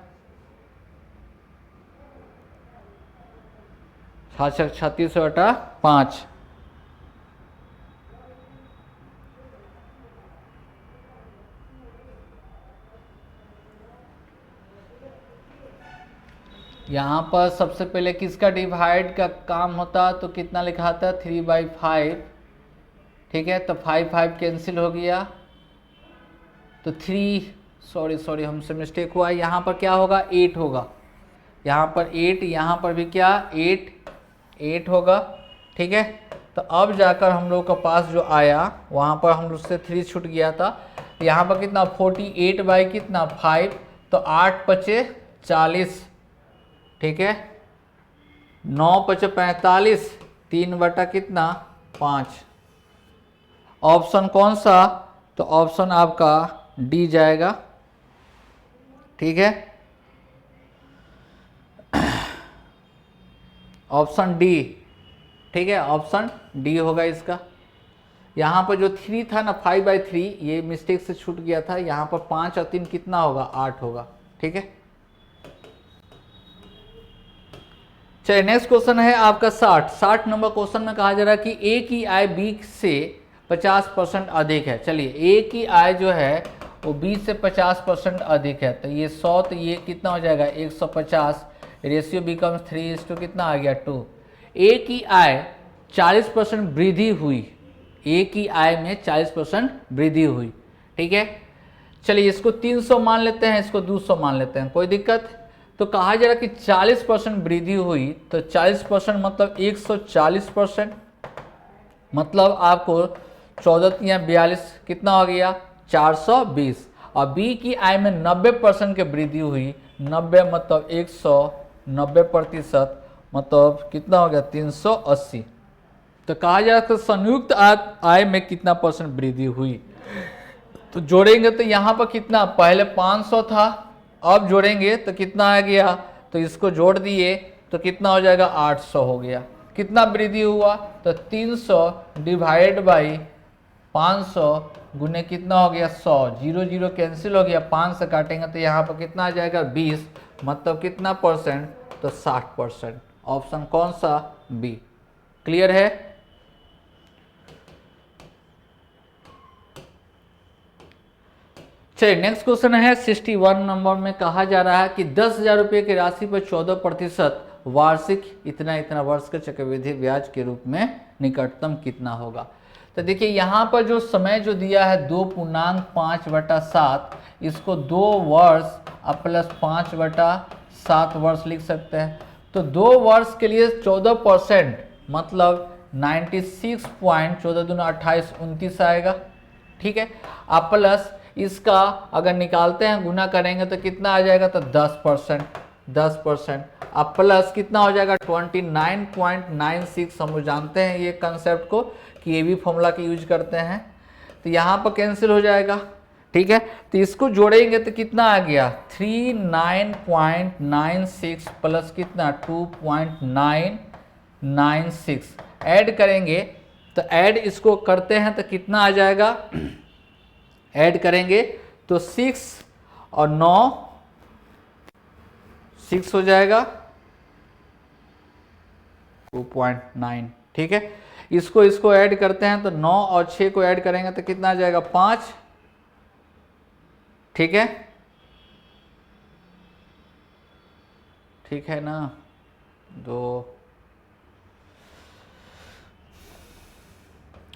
Speaker 1: 36/5। यहाँ पर सबसे पहले किसका डिवाइड का काम होता, तो कितना लिखा था 3/5, ठीक है। तो 5 कैंसिल हो गया, तो 3 सॉरी हमसे मिस्टेक हुआ। यहाँ पर क्या होगा 8 होगा, यहाँ पर 8, यहाँ पर भी क्या 8 होगा, ठीक है। तो अब जाकर हम लोग के पास जो आया वहाँ पर हम लोग से 3 छूट गया था, यहाँ पर कितना 48 बाई कितना 5, तो 8 पचे 40, ठीक है, 9 पचे 45, 3 बटा कितना 5। ऑप्शन कौन सा, तो ऑप्शन आपका डी जाएगा, ठीक है, ऑप्शन डी, ठीक है, ऑप्शन डी होगा इसका। यहाँ पर जो 3 था ना 5/3, ये मिस्टेक से छूट गया था, यहाँ पर 5 और 3 कितना होगा 8 होगा, ठीक है। चलिए नेक्स्ट क्वेश्चन है आपका 60 नंबर क्वेश्चन में कहा जा रहा है कि ए की आय बी से 50% अधिक है। चलिए ए की आय जो है वो बी से 50% अधिक है, तो ये 100, तो ये कितना हो जाएगा 150, रेशियो बिकम्स 3 कितना आ गया 2। ए की आय 40% वृद्धि हुई, ए की आय में 40% वृद्धि हुई, ठीक है। चलिए इसको 300 मान लेते हैं, इसको 200 मान लेते हैं, कोई दिक्कत। तो कहा जा रहा कि 40% वृद्धि हुई, तो 40% मतलब 140%, मतलब आपको 14 × 42 कितना हो गया 420। और बी की आय में 90% की वृद्धि हुई, 90 मतलब 190%, मतलब कितना हो गया 380। तो कहा जा रहा है संयुक्त आय में कितना परसेंट वृद्धि हुई, तो जोड़ेंगे तो यहाँ पर कितना, पहले 500 था, अब जोड़ेंगे तो कितना आ गया, तो इसको जोड़ दिए तो कितना हो जाएगा 800 हो गया। कितना वृद्धि हुआ, तो 300 डिवाइड बाई 500 गुने कितना हो गया 100, 0 0 कैंसिल हो गया, 5 से काटेंगे तो यहाँ पर कितना आ जाएगा 20, मतलब कितना परसेंट, तो 60%। ऑप्शन कौन सा, बी। क्लियर है। चलिए नेक्स्ट क्वेश्चन है 61 नंबर में कहा जा रहा है कि 10,000 रुपये की राशि पर 14% वार्षिक इतना वर्ष के चक्रवृद्धि ब्याज के रूप में निकटतम कितना होगा। तो देखिए यहाँ पर जो समय जो दिया है 2.5/7, इसको 2 वर्ष प्लस 5/7 वर्ष लिख सकते हैं। तो 2 वर्ष के लिए 14% मतलब 96.14 दूना 28 29 आएगा, ठीक है। अब प्लस इसका अगर निकालते हैं गुना करेंगे तो कितना आ जाएगा, तो 10%। अब प्लस कितना हो जाएगा 29.96। हम लोग जानते हैं ये कंसेप्ट को कि ये भी फॉर्मूला के यूज करते हैं, तो यहाँ पर कैंसिल हो जाएगा, ठीक है। तो इसको जोड़ेंगे तो कितना आ गया 39.96 प्लस कितना 2.996। ऐड करेंगे तो ऐड इसको करते हैं तो कितना आ जाएगा, ऐड करेंगे तो 6 और 9 6 हो जाएगा 2.9, ठीक है। इसको ऐड करते हैं तो 9 और 6 को ऐड करेंगे तो कितना आ जाएगा 5, ठीक है, ठीक है ना। 2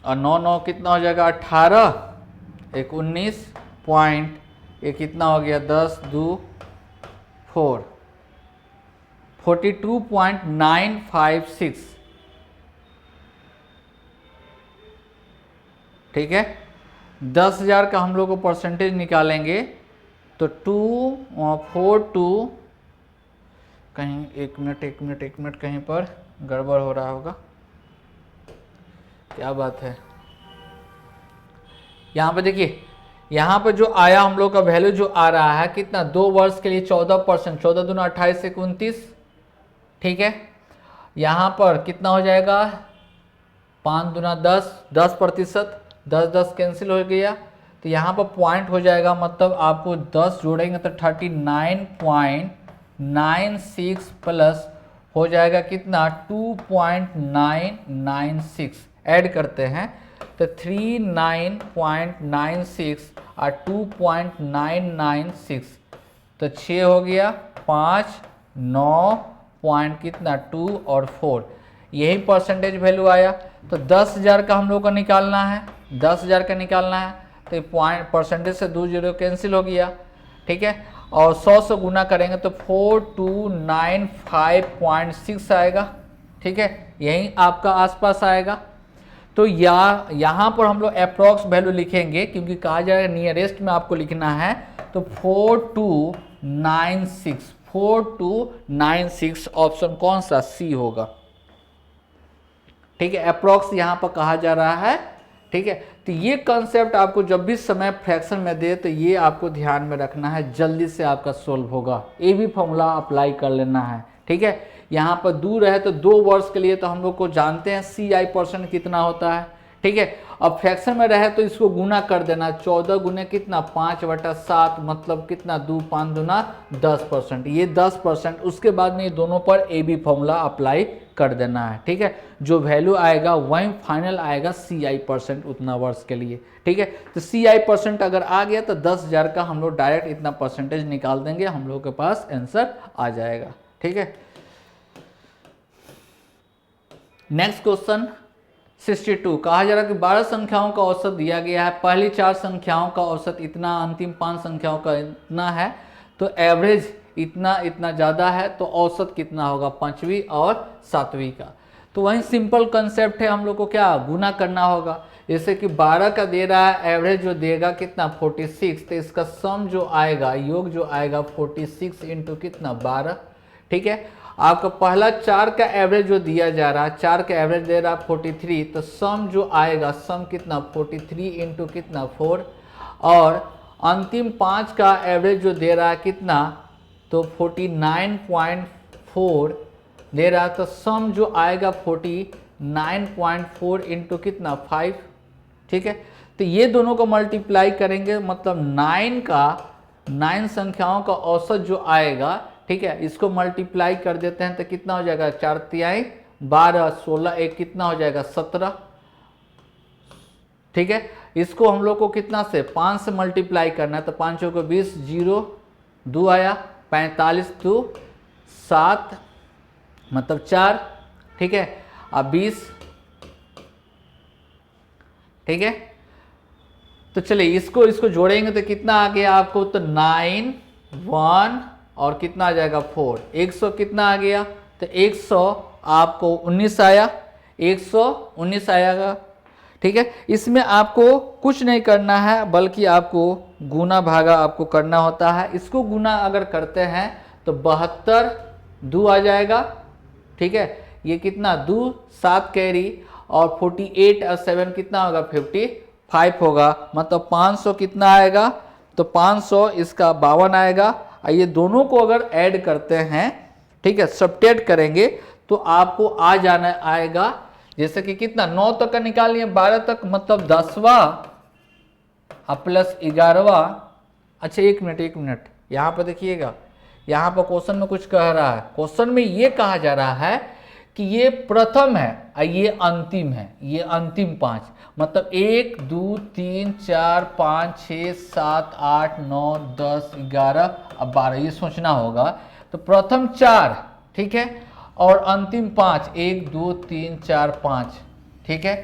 Speaker 1: और 9 9 कितना हो जाएगा 18, 1 19 पॉइंट, ये कितना हो गया 10 2 4, 42.956, ठीक है। 10,000 का हम लोग को परसेंटेज निकालेंगे तो 242, कहीं एक मिनट कहीं पर गड़बड़ हो रहा होगा, क्या बात है। यहाँ पे देखिए, यहाँ पर जो आया हम लोग का वैल्यू जो आ रहा है कितना 2 वर्ष के लिए 14%, 14 दूना 28 1 29, ठीक है। यहाँ पर कितना हो जाएगा 5 दूना 10, 10%, 10 10 कैंसिल हो गया, तो यहाँ पर पॉइंट हो जाएगा, मतलब आपको 10 जोड़ेंगे तो 39.96 प्लस हो जाएगा कितना 2.996। ऐड करते हैं तो 39.96 और 2.996, तो 6 हो गया 5 9 पॉइंट कितना 2 और 4, यही परसेंटेज वैल्यू आया। तो 10,000 का हम लोग को निकालना है, 10,000 का निकालना है, तो ये पॉइंट परसेंटेज से 2 0 कैंसिल हो गया, ठीक है। और 100 से गुना करेंगे तो 4295.6 आएगा, ठीक है, यही आपका आसपास आएगा। तो यहाँ पर हम लोग अप्रॉक्स वैल्यू लिखेंगे, क्योंकि कहा जाएगा नियरेस्ट में आपको लिखना है। तो 4296 ऑप्शन कौन सा, सी होगा। ठीक है, अप्रॉक्स यहाँ पर कहा जा रहा है। ठीक है, तो ये कंसेप्ट आपको जब भी समय फ्रैक्शन में दे तो ये आपको ध्यान में रखना है, जल्दी से आपका सोल्व होगा। ये भी फॉर्मूला अप्लाई कर लेना है। ठीक है, यहाँ पर दूर है तो 2 वर्ष के लिए तो हम लोग को जानते हैं CI% कितना होता है। ठीक है, अब फ्रैक्शन में रहे तो इसको गुना कर देना, 14 गुने कितना 5/7, मतलब कितना 2 5 दूना 10%, ये 10%। उसके बाद में ये दोनों पर ए बी फॉर्मूला अप्लाई कर देना है। ठीक है, जो वैल्यू आएगा वही फाइनल आएगा CI% उतना वर्ष के लिए। ठीक है, तो CI% अगर आ गया तो 10,000 का हम लोग डायरेक्ट इतना परसेंटेज निकाल देंगे, हम लोग के पास आंसर आ जाएगा। ठीक है, नेक्स्ट क्वेश्चन 62, कहा जा रहा है कि 12 संख्याओं का औसत दिया गया है, पहली 4 संख्याओं का औसत इतना, अंतिम 5 संख्याओं का इतना है, तो एवरेज इतना इतना ज़्यादा है, तो औसत कितना होगा 5वीं और 7वीं का। तो वही सिंपल कंसेप्ट है, हम लोग को क्या गुना करना होगा। जैसे कि 12 का दे रहा है, एवरेज जो देगा कितना 46, तो इसका सम जो आएगा, योग जो आएगा 46 इंटू कितना 12। ठीक है, आपका पहला 4 का एवरेज जो दिया जा रहा है, 4 का एवरेज दे रहा है 43, तो सम जो आएगा, सम कितना 43 इंटू कितना 4, और अंतिम 5 का एवरेज जो दे रहा है कितना, तो 49.4 दे रहा है, तो सम जो आएगा 49.4 इंटू कितना 5। ठीक है, तो ये दोनों को मल्टीप्लाई करेंगे, मतलब 9 संख्याओं का औसत जो आएगा। ठीक है, इसको मल्टीप्लाई कर देते हैं तो कितना हो जाएगा, 4 तिहाई 12, 16 1 कितना हो जाएगा 17। ठीक है, इसको हम लोग को कितना से 5 से मल्टीप्लाई करना है, तो 5 को 20, 0 2 आया, 45 2 7 मतलब 4। ठीक है, अब 20। ठीक है, तो चलिए इसको जोड़ेंगे तो कितना आ गया आपको, तो 9 1 और कितना आ जाएगा 4, 100 कितना आ गया, तो 100 आपको 19 आया, 119 आएगा। ठीक है, इसमें आपको कुछ नहीं करना है, बल्कि आपको गुना भागा आपको करना होता है। इसको गुना अगर करते हैं तो 72 2 आ जाएगा। ठीक है, ये कितना 2 7 कैरी, और 48 और 7 कितना होगा 55 होगा, मतलब 500 कितना आएगा, तो 500 इसका 52 आएगा। ये दोनों को अगर ऐड करते हैं, ठीक है, सब्ट्रैक्ट करेंगे तो आपको आ जाना आएगा, जैसे कि कितना 9 तक का निकाल लिए 12 तक, मतलब 10वां प्लस 11वां। अच्छा एक मिनट यहाँ पर देखिएगा, यहाँ पर क्वेश्चन में कुछ कह रहा है। क्वेश्चन में ये कहा जा रहा है कि ये प्रथम है और ये अंतिम है, ये अंतिम 5, मतलब 1 2 3 4 5 6 7 8 9 10 11 अब 12, ये सोचना होगा। तो प्रथम 4, ठीक है, और अंतिम 5, 1 2 3 4 5। ठीक है,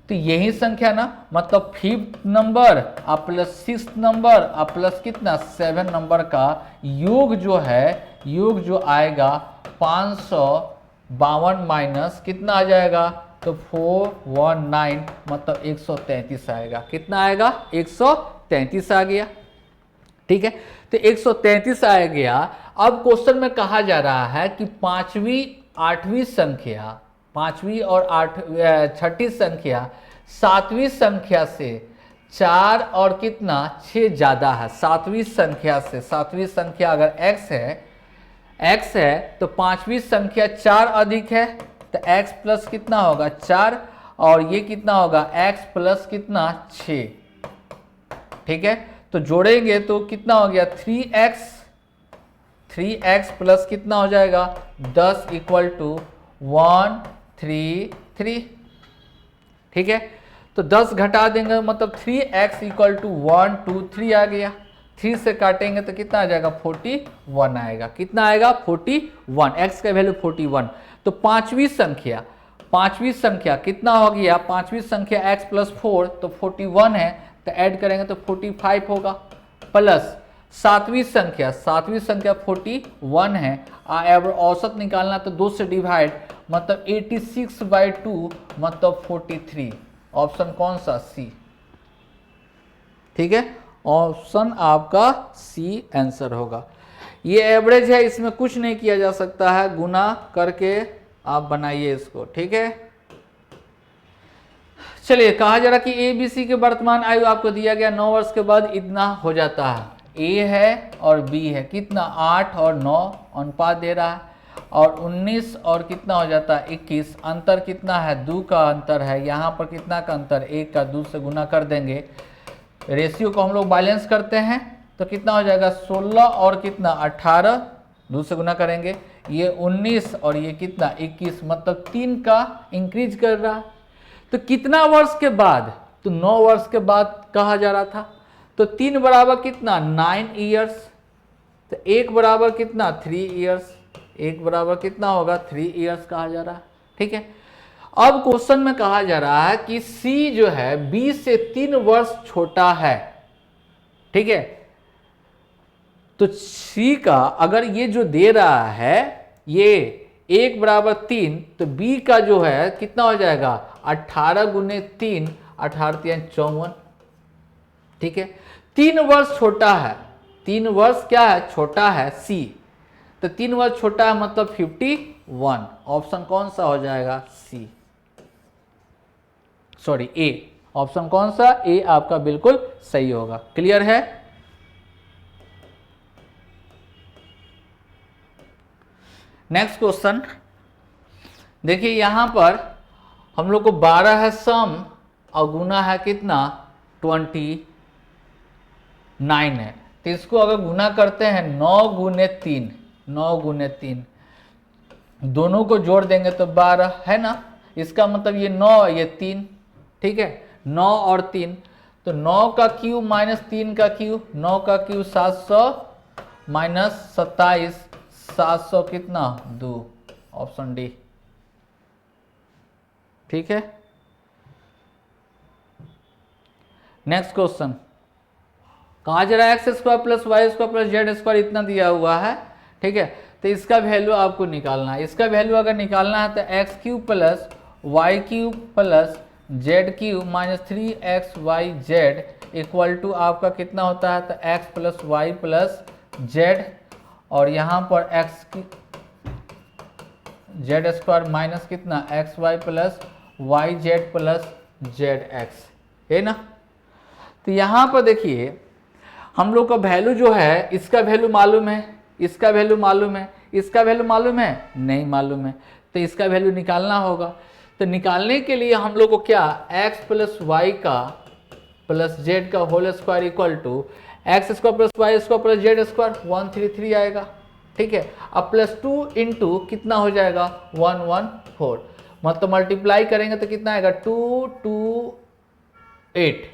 Speaker 1: तो यही संख्या ना, मतलब 5th number plus 6th number plus कितना 7 नंबर का योग जो है, योग जो आएगा 552 माइनस कितना आ जाएगा, तो 419, मतलब 133 आएगा। कितना आएगा 133 आ गया। ठीक है, तो 133 आ गया। अब क्वेश्चन में कहा जा रहा है कि 5वीं 8वीं संख्या, 5वीं और 6ठी संख्या 7वीं संख्या से 4 और कितना 6 ज़्यादा है। 7वीं संख्या से, 7वीं संख्या अगर x है तो 5वीं संख्या 4 अधिक है, तो x प्लस कितना होगा 4, और ये कितना होगा x प्लस कितना 6। ठीक है, तो जोड़ेंगे तो कितना हो गया 3x प्लस कितना हो जाएगा 10 इक्वल टू 133। ठीक है, तो 10 घटा देंगे, मतलब 3x इक्वल टू 123 आ गया। 3 से काटेंगे तो कितना आ जाएगा 41 आएगा। कितना आएगा 41, x का वैल्यू 41। तो 5वीं संख्या कितना हो गया, 5वीं संख्या x प्लस 4 तो 41 है, तो ऐड करेंगे तो 45 होगा, प्लस 7वीं संख्या 41 है, औसत निकालना तो 2 से डिवाइड, मतलब 86/2 मतलब 43। ऑप्शन कौन सा? सी। ठीक है, ऑप्शन आपका सी आंसर होगा। ये एवरेज है, इसमें कुछ नहीं किया जा सकता है, गुना करके आप बनाइए इसको। ठीक है, चलिए कहा जा रहा कि ए बी सी के वर्तमान आयु आपको दिया गया 9 वर्ष के बाद इतना हो जाता है। ए है और बी है, कितना? 8 और 9 अनुपात दे रहा है, और 19 और कितना हो जाता है? 21। अंतर कितना है? 2 का अंतर है। यहाँ पर कितना का अंतर? 1 का 2 से गुना कर देंगे। रेशियो को हम लोग बैलेंस करते हैं तो कितना हो जाएगा? 16 और कितना? 18, 2 से गुना करेंगे। ये 19 और ये कितना? 21, मतलब 3 का इंक्रीज कर रहा है। तो कितना वर्ष के बाद? तो 9 वर्ष के बाद कहा जा रहा था। तो 3 बराबर कितना? 9 ईयर्स। तो 1 बराबर कितना? 3 ईयर्स। 1 बराबर कितना होगा? 3 ईयर्स कहा जा रहा है। ठीक है, अब क्वेश्चन में कहा जा रहा है कि सी जो है बी से 3 वर्ष छोटा है। ठीक है, तो सी का अगर ये जो दे रहा है ये 1 बराबर 3, तो बी का जो है कितना हो जाएगा? 18 गुने 3, 18 3 54। ठीक है, 3 वर्ष छोटा है। 3 वर्ष क्या है? छोटा है सी। तो 3 वर्ष छोटा है मतलब 51। ऑप्शन कौन सा हो जाएगा? सी, सॉरी ए। ऑप्शन कौन सा? ए आपका बिल्कुल सही होगा। क्लियर है? नेक्स्ट क्वेश्चन देखिए, यहां पर हम लोग को 12 है सम और गुना है कितना? 29 है। तो इसको अगर गुना करते हैं 9 गुने 3, 9 गुने 3, दोनों को जोड़ देंगे तो 12 है ना। इसका मतलब ये 9 ये 3। ठीक है, 9 और 3, तो 9 का क्यूब माइनस 3 का क्यूब, 9 का क्यूब 700 माइनस 27, 700 कितना? 2। Option D. ठीक है, नेक्स्ट क्वेश्चन कहा जा रहा है x square plus y square plus z square इतना दिया हुआ है। ठीक है, तो इसका वैल्यू आपको निकालना है। इसका वैल्यू अगर निकालना है तो x cube plus y cube plus z cube minus 3xyz equal to आपका कितना होता है? तो x plus y plus z, और यहाँ पर एक्स की जेड स्क्वायर माइनस कितना? X y plus y z plus z x, है ना। तो यहाँ पर देखिए हम लोग का वैल्यू जो है, इसका वैल्यू मालूम है, इसका वैल्यू मालूम है, इसका वैल्यू मालूम है? नहीं मालूम है। तो इसका वैल्यू निकालना होगा। तो निकालने के लिए हम लोग को क्या? x प्लस वाई का प्लस जेड का whole square equal to x square plus y square plus z square 133 आएगा। ठीक है, अब प्लस 2 इंटू कितना हो जाएगा? 114, मतलब मल्टीप्लाई करेंगे तो कितना आएगा? 2 2 8,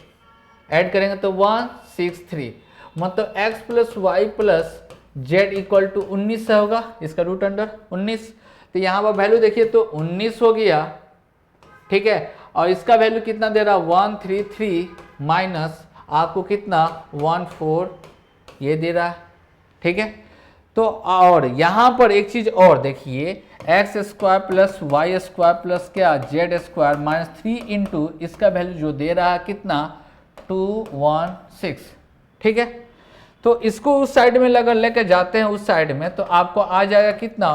Speaker 1: ऐड करेंगे तो 163, मतलब x plus y plus z equal to 19 होगा, इसका रूट अंडर 19। तो यहाँ पर वैल्यू देखिए तो 19 हो गया। ठीक है, और इसका वैल्यू कितना दे रहा? 133 माइनस आपको कितना? 14 ये दे रहा है। ठीक है, तो और यहाँ पर एक चीज और देखिए, x square plus y square plus क्या? जेड स्क्वायर माइनस 3 इंटू इसका वैल्यू जो दे रहा है कितना? 216। ठीक है, तो इसको उस साइड में अगर लेकर जाते हैं उस साइड में, तो आपको आ जाएगा कितना?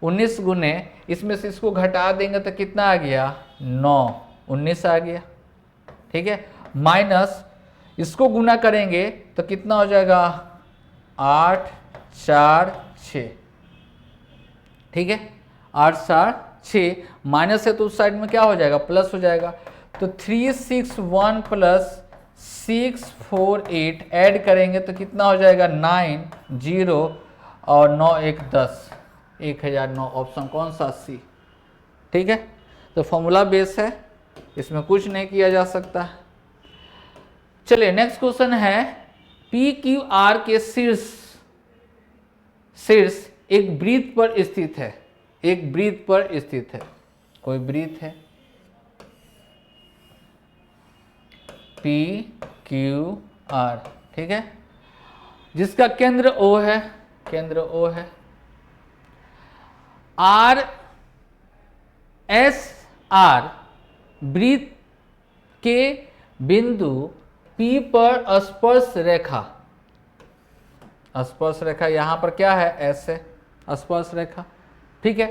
Speaker 1: 19 गुने इसमें से इसको घटा देंगे तो कितना आ गया? 9, 19 आ गया। ठीक है, माइनस इसको गुना करेंगे तो कितना हो जाएगा? 8 4 6। ठीक है, 8 4 6, माइनस है तो उस साइड में क्या हो जाएगा? प्लस हो जाएगा। तो 361 प्लस 648 ऐड करेंगे तो कितना हो जाएगा? 9 0 और 9 1 10, 1009। ऑप्शन कौन सा? सी। ठीक है, तो फॉर्मूला बेस है, इसमें कुछ नहीं किया जा सकता। चलिए नेक्स्ट क्वेश्चन है, पी क्यू आर के शीर्ष एक वृत्त पर स्थित है। एक वृत्त पर स्थित है, कोई वृत्त है पी क्यू आर। ठीक है, जिसका केंद्र ओ है, केंद्र ओ है। आर एस आर वृत्त के बिंदु P पर स्पर्श रेखा, स्पर्श रेखा यहां पर क्या है, S है स्पर्श रेखा, ठीक है।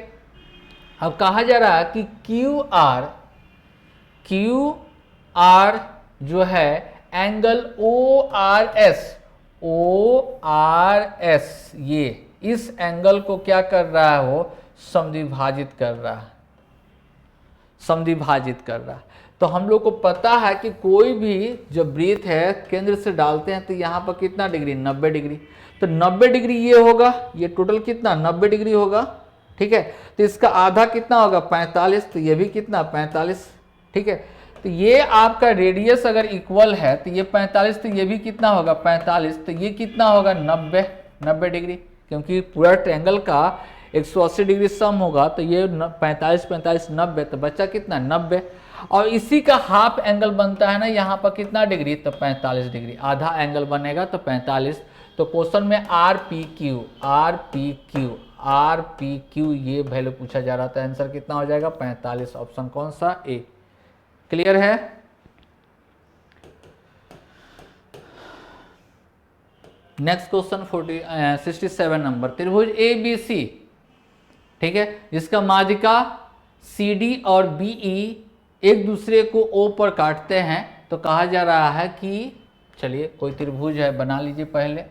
Speaker 1: अब कहा जा रहा है कि क्यू आर जो है एंगल ओ आर एस ये इस एंगल को क्या कर रहा है, वो समद्विभाजित कर रहा है, समद्विभाजित कर रहा है। तो हम लोग को पता है कि कोई भी जो वृत्त है केंद्र से डालते हैं तो यहाँ पर कितना डिग्री, 90 डिग्री। तो 90 डिग्री ये होगा, ये टोटल कितना 90 डिग्री होगा, ठीक है। तो इसका आधा कितना होगा 45, तो ये भी कितना 45, ठीक है। तो ये आपका रेडियस अगर इक्वल है तो ये 45, तो ये भी कितना होगा 45, तो ये कितना होगा 90 डिग्री, क्योंकि पूरा ट्रायंगल का 180 डिग्री सम होगा, तो ये 45 45 90, तो बच्चा कितना 90। और इसी का हाफ एंगल बनता है ना यहाँ पर कितना डिग्री, तो 45 डिग्री, आधा एंगल बनेगा तो 45। तो क्वेश्चन में आर पी क्यू ये वैल्यू पूछा जा रहा था, आंसर कितना हो जाएगा 45, ऑप्शन कौन सा, ए। क्लियर है। नेक्स्ट क्वेश्चन 67 नंबर, त्रिभुज ए बी सी, ठीक है, जिसका माध्यिका सी डी और बी ई एक दूसरे को ओ पर काटते हैं। तो कहा जा रहा है कि चलिए कोई त्रिभुज है बना लीजिए पहले,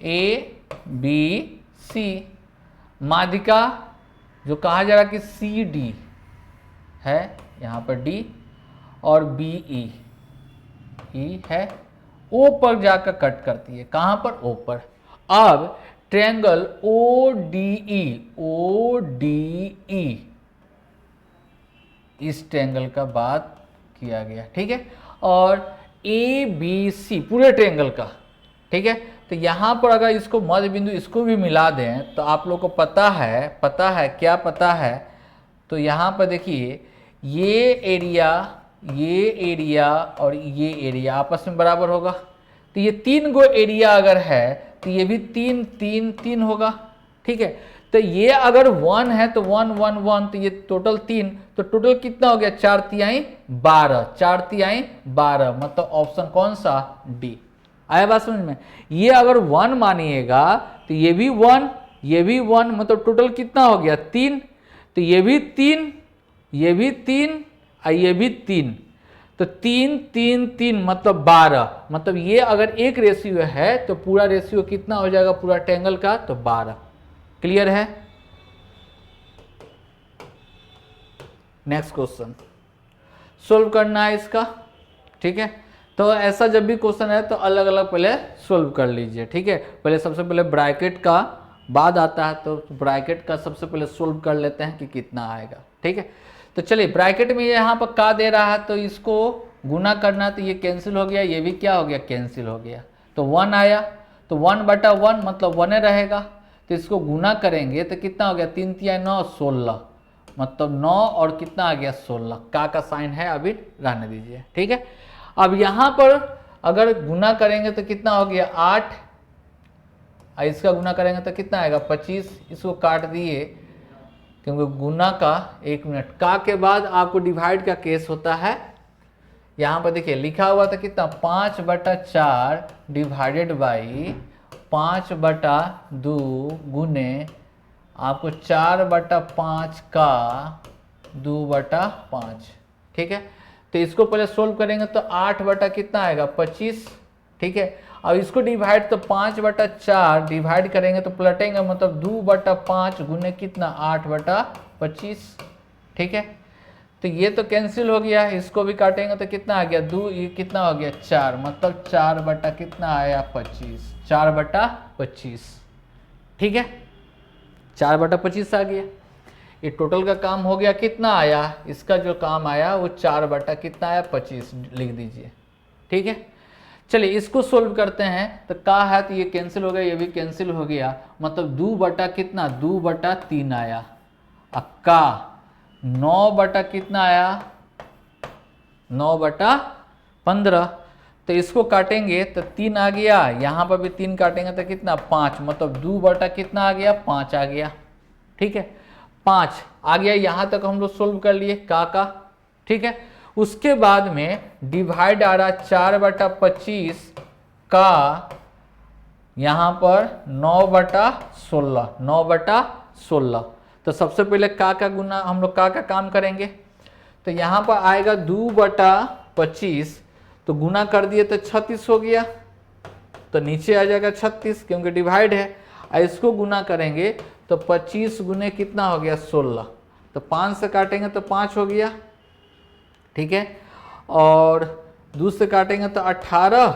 Speaker 1: ए बी सी, माध्यिका जो कहा जा रहा है कि सी डी है, यहाँ पर डी और बी ई है, ओ पर जाकर कट करती है, कहाँ पर, ओ पर। अब ट्रायंगल ओ डी ई इस ट्रायंगल का बात किया गया, ठीक है। और ए बी सी पूरे ट्रायंगल का, ठीक है। तो यहाँ पर अगर इसको मध्य बिंदु इसको भी मिला दें तो आप लोग को पता है क्या पता है, तो यहाँ पर देखिए ये एरिया और ये एरिया आपस में बराबर होगा। तो ये 3 गो एरिया अगर है तो ये भी 3 3 3 होगा, ठीक है। तो ये अगर 1 है तो 1 1 1, तो ये टोटल 3, तो टोटल कितना हो गया 4 तिहाई 12, 4 तिहाई 12, मतलब ऑप्शन कौन सा, डी। आया बात समझ में। ये अगर 1 मानिएगा तो ये भी 1 ये भी 1, मतलब टोटल कितना हो गया 3, तो ये भी 3 ये भी 3 और ये भी 3, तो 3 3 3 मतलब 12, मतलब ये अगर एक रेशियो है तो पूरा रेशियो कितना हो जाएगा पूरा ट्रायंगल का, तो 12। क्लियर है। नेक्स्ट क्वेश्चन सोल्व करना है इसका, ठीक है। तो ऐसा जब भी क्वेश्चन है तो अलग अलग पहले सोल्व कर लीजिए, ठीक है। पहले सबसे पहले ब्रैकेट का बाद आता है, तो ब्रैकेट का सबसे पहले सोल्व कर लेते हैं कि कितना आएगा, ठीक है। तो चलिए ब्रैकेट में यहाँ पर का दे रहा है तो इसको गुना करना, तो ये कैंसिल हो गया, ये भी क्या हो गया कैंसिल हो गया, तो 1 आया, तो 1/1 मतलब 1 रहेगा। तो इसको गुना करेंगे तो कितना हो गया 3 3 9 16, मतलब 9 और कितना आ गया 16, का साइन है अभी रहने दीजिए, ठीक है। अब यहाँ पर अगर गुना करेंगे तो कितना हो गया 8, इसका गुना करेंगे तो कितना आएगा 25, इसको काट दिए क्योंकि गुना का 1 मिनट का के बाद आपको डिवाइड का केस होता है। यहाँ पर देखिए लिखा हुआ था कितना 5/4 डिवाइडेड बाई 5/2 गुने आपको 4/5 का 2/5, ठीक है। तो इसको पहले सोल्व करेंगे तो 8 कितना आएगा 25, ठीक है। अब इसको डिवाइड तो 5/4 डिवाइड करेंगे तो पलटेंगे, मतलब 2/5 गुने कितना 8/25, ठीक है। तो ये तो कैंसिल हो गया, इसको भी काटेंगे तो कितना आ गया 2, ये कितना हो गया 4, मतलब 4 कितना आया 25, 4/25, ठीक है। 4/25 आ गया। ये टोटल का काम हो गया, कितना आया इसका जो काम आया वो 4 कितना आया 25 लिख दीजिए, ठीक है। चलिए इसको सोल्व करते हैं, तो का है तो ये कैंसिल हो गया, ये भी कैंसिल हो गया, मतलब 2 कितना 2/3 आया। अब का 9 कितना आया 9/15, तो इसको काटेंगे तो 3 आ गया, यहाँ पर भी 3 काटेंगे तो कितना 5, मतलब 2 कितना आ गया 5 आ गया, ठीक है। 5 आ गया, यहाँ तक हम लोग सोल्व कर लिए का, ठीक है। उसके बाद में डिवाइड आ रहा 4/25 का यहाँ पर 9/16, 9/16। तो सबसे पहले का गुना हम लोग का काम करेंगे। तो यहाँ पर आएगा 2/25, तो गुना कर दिए तो 36 हो गया, तो नीचे आ जाएगा 36 क्योंकि डिवाइड है। और इसको गुना करेंगे तो 25 गुने कितना हो गया 16, तो 5 से काटेंगे तो 5 हो गया, ठीक है। और 2 से काटेंगे तो 18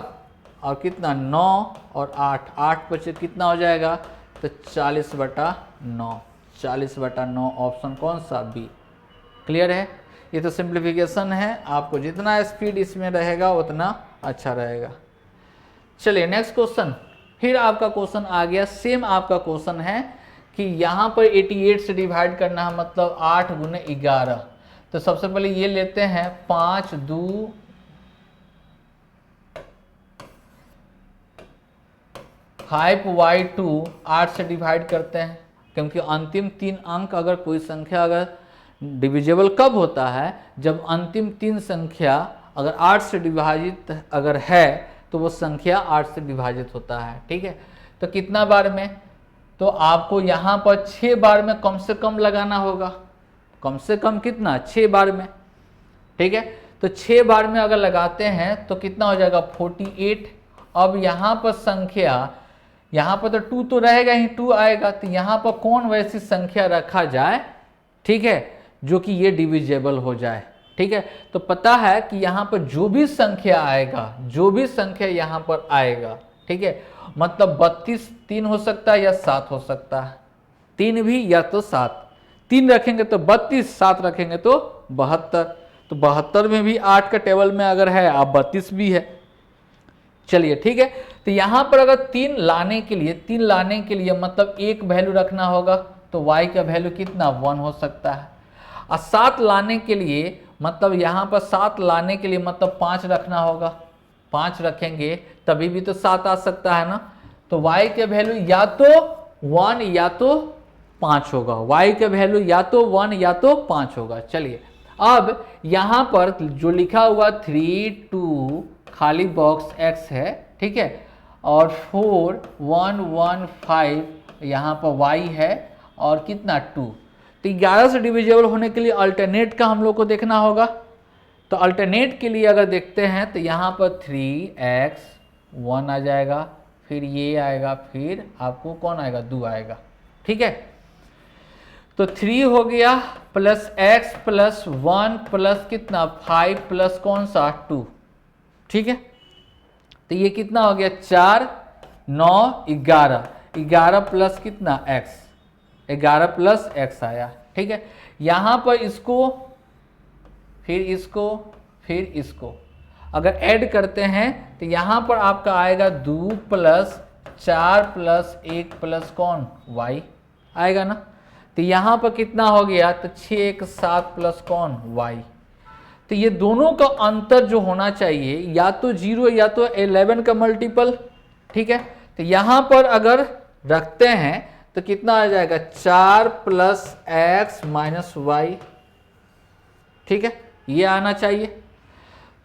Speaker 1: और कितना 9 और 8, 8 बचे कितना हो जाएगा तो 40/9, 40/9 ऑप्शन कौन सा बी। क्लियर है। ये तो सिंप्लीफिकेशन है, आपको जितना स्पीड इसमें रहेगा उतना अच्छा रहेगा। चलिए नेक्स्ट क्वेश्चन। फिर आपका क्वेश्चन आ गया, सेम आपका क्वेश्चन है कि यहाँ पर 88 से डिवाइड करना है, मतलब 8 गुने 11। तो सबसे पहले ये लेते हैं 5 2 5y2 8 से डिवाइड करते हैं, क्योंकि अंतिम 3 अंक अगर कोई संख्या अगर डिविजिबल कब होता है, जब अंतिम 3 संख्या अगर 8 से विभाजित अगर है तो वो संख्या 8 से विभाजित होता है, ठीक है। तो कितना बार में, तो आपको यहाँ पर 6 बार में कम से कम लगाना होगा, कम से कम कितना 6 बार में, ठीक है। तो 6 बार में अगर लगाते हैं तो कितना हो जाएगा 48। अब यहाँ पर संख्या, यहाँ पर तो 2 तो रहेगा ही, 2 आएगा, तो यहाँ पर कौन वैसी संख्या रखा जाए, ठीक है, जो कि ये डिविजिबल हो जाए, ठीक है। तो पता है कि यहाँ पर जो भी संख्या आएगा, जो भी संख्या यहाँ पर आएगा, ठीक है, मतलब 32 3 हो सकता है या 7 हो सकता है, 3 भी या तो 7, 3 रखेंगे तो 32, 7 रखेंगे तो 72, तो 72 में भी 8 का टेबल में अगर है आप 32 भी है। चलिए ठीक है, तो यहाँ पर अगर 3 लाने के लिए मतलब एक वैल्यू रखना होगा, तो y का वैल्यू कितना 1 हो सकता है। और 7 लाने के लिए मतलब यहाँ पर 7 लाने के लिए मतलब 5 रखना होगा, 5 रखेंगे तभी भी तो 7 आ सकता है ना। तो y का वैल्यू या तो 1 या तो 5 होगा, y का वैल्यू या तो 1 या तो 5 होगा। चलिए अब यहाँ पर जो लिखा हुआ 3 2 खाली बॉक्स x है, ठीक है, और 4 1 1 5 यहाँ पर y है और कितना 2। तो 11 से डिविजिबल होने के लिए अल्टरनेट का हम लोग को देखना होगा। तो अल्टरनेट के लिए अगर देखते हैं तो यहाँ पर 3x 1 आ जाएगा, फिर ये आएगा, फिर आपको कौन आएगा 2 आएगा, ठीक है। तो 3 हो गया प्लस x प्लस 1 प्लस कितना 5 प्लस कौन सा 2, ठीक है। तो ये कितना हो गया 4 9 11, 11 प्लस कितना x, 11 प्लस x आया, ठीक है। यहाँ पर इसको फिर इसको फिर इसको अगर ऐड करते हैं तो यहाँ पर आपका आएगा 2 प्लस 4 प्लस 1 प्लस कौन y आएगा ना। तो यहाँ पर कितना हो गया तो 6 1 7 प्लस कौन y। तो ये दोनों का अंतर जो होना चाहिए या तो 0 या तो 11 का मल्टीपल, ठीक है। तो यहाँ पर अगर रखते हैं तो कितना आ जाएगा 4 प्लस एक्स माइनस वाई, ठीक है, ये आना चाहिए।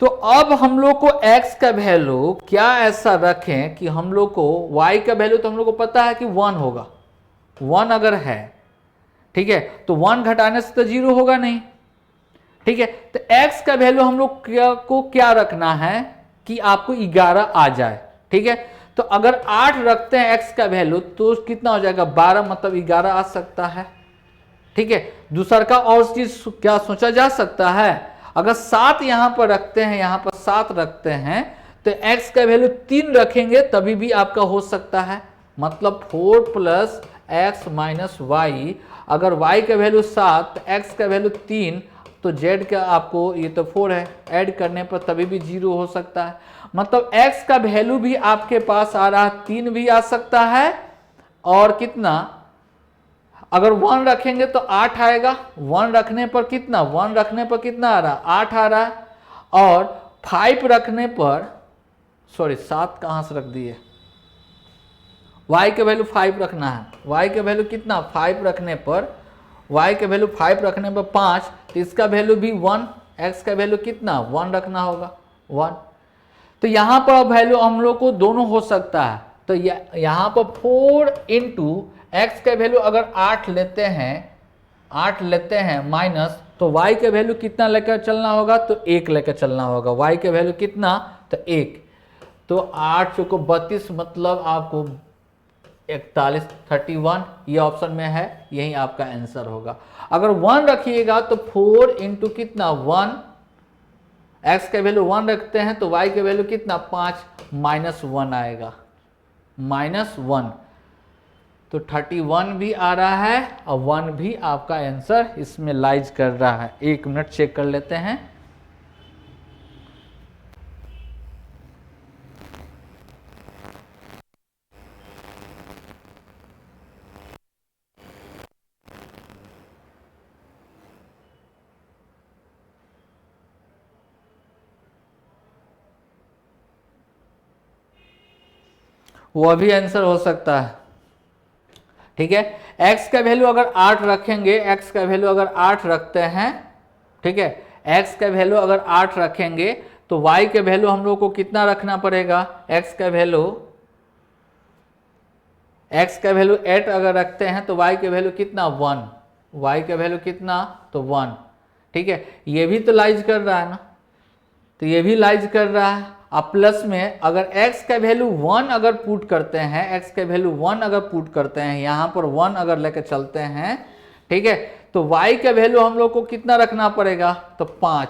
Speaker 1: तो अब हम लोग को x का वैल्यू क्या ऐसा रखें कि हम लोग को y का वैल्यू तो हम लोग को पता है कि 1 होगा, 1 अगर है, ठीक है, तो 1 घटाने से तो 0 होगा नहीं, ठीक है। तो x का वैल्यू हम लोग को क्या रखना है कि आपको 11 आ जाए, ठीक है। तो अगर 8 रखते हैं x का वैल्यू तो कितना हो जाएगा 12, मतलब 11 आ सकता है, ठीक है। दूसरा का और चीज क्या सोचा जा सकता है, अगर 7 यहां पर रखते हैं, यहां पर 7 रखते हैं तो x का वैल्यू 3 रखेंगे तभी भी आपका हो सकता है, मतलब 4 प्लस एक्स माइनस वाई। अगर y का वैल्यू 7 तो x का वैल्यू 3 तो z का आपको ये तो 4 है, ऐड करने पर तभी भी 0 हो सकता है, मतलब x का वैल्यू भी आपके पास आ रहा है 3 भी आ सकता है, और कितना अगर 1 रखेंगे तो 8 आएगा, 1 रखने पर कितना 1 रखने पर कितना आ रहा है 8 आ रहा है, और 5 रखने पर सॉरी 7 कहां से रख दिए, y का वैल्यू 5 रखना है, y का वैल्यू कितना 5 रखने पर y का वैल्यू 5 रखने पर 5, तो इसका वैल्यू भी 1, x का वैल्यू कितना 1 रखना होगा 1। तो यहाँ पर वैल्यू हम लोग को दोनों हो सकता है। तो यहाँ पर 4 इंटू एक्स का वैल्यू अगर 8 लेते हैं माइनस, तो y का वैल्यू कितना लेकर चलना होगा, तो 1 लेकर चलना होगा। y का वैल्यू कितना, तो 1। तो 8 चौको 32, मतलब आपको 41, 31 ये ऑप्शन में है, यही आपका आंसर होगा। अगर 1 रखिएगा तो 4 इंटू कितना 1, x का वैल्यू 1 रखते हैं तो y का वैल्यू कितना 5, -1 आएगा, -1। तो 31 भी आ रहा है और 1 भी आपका आंसर इसमें लाइज कर रहा है। 1 मिनट चेक कर लेते हैं। वो भी आंसर हो सकता है, ठीक है। x का वैल्यू अगर 8 रखेंगे, x का वैल्यू अगर 8 रखते हैं, ठीक है, x का वैल्यू अगर 8 रखेंगे तो y का वैल्यू हम लोग को कितना रखना पड़ेगा, x का वैल्यू 8 अगर रखते हैं तो y का वैल्यू कितना 1, y का वैल्यू कितना, तो 1, ठीक है। ये भी तो लाइज कर रहा है ना, तो ये भी लाइज कर रहा है। अब प्लस में अगर x का वैल्यू 1 अगर पुट करते हैं, x का वैल्यू 1 अगर पुट करते हैं, यहाँ पर 1 अगर लेकर चलते हैं, ठीक है, तो y का वैल्यू हम लोग को कितना रखना पड़ेगा, तो 5।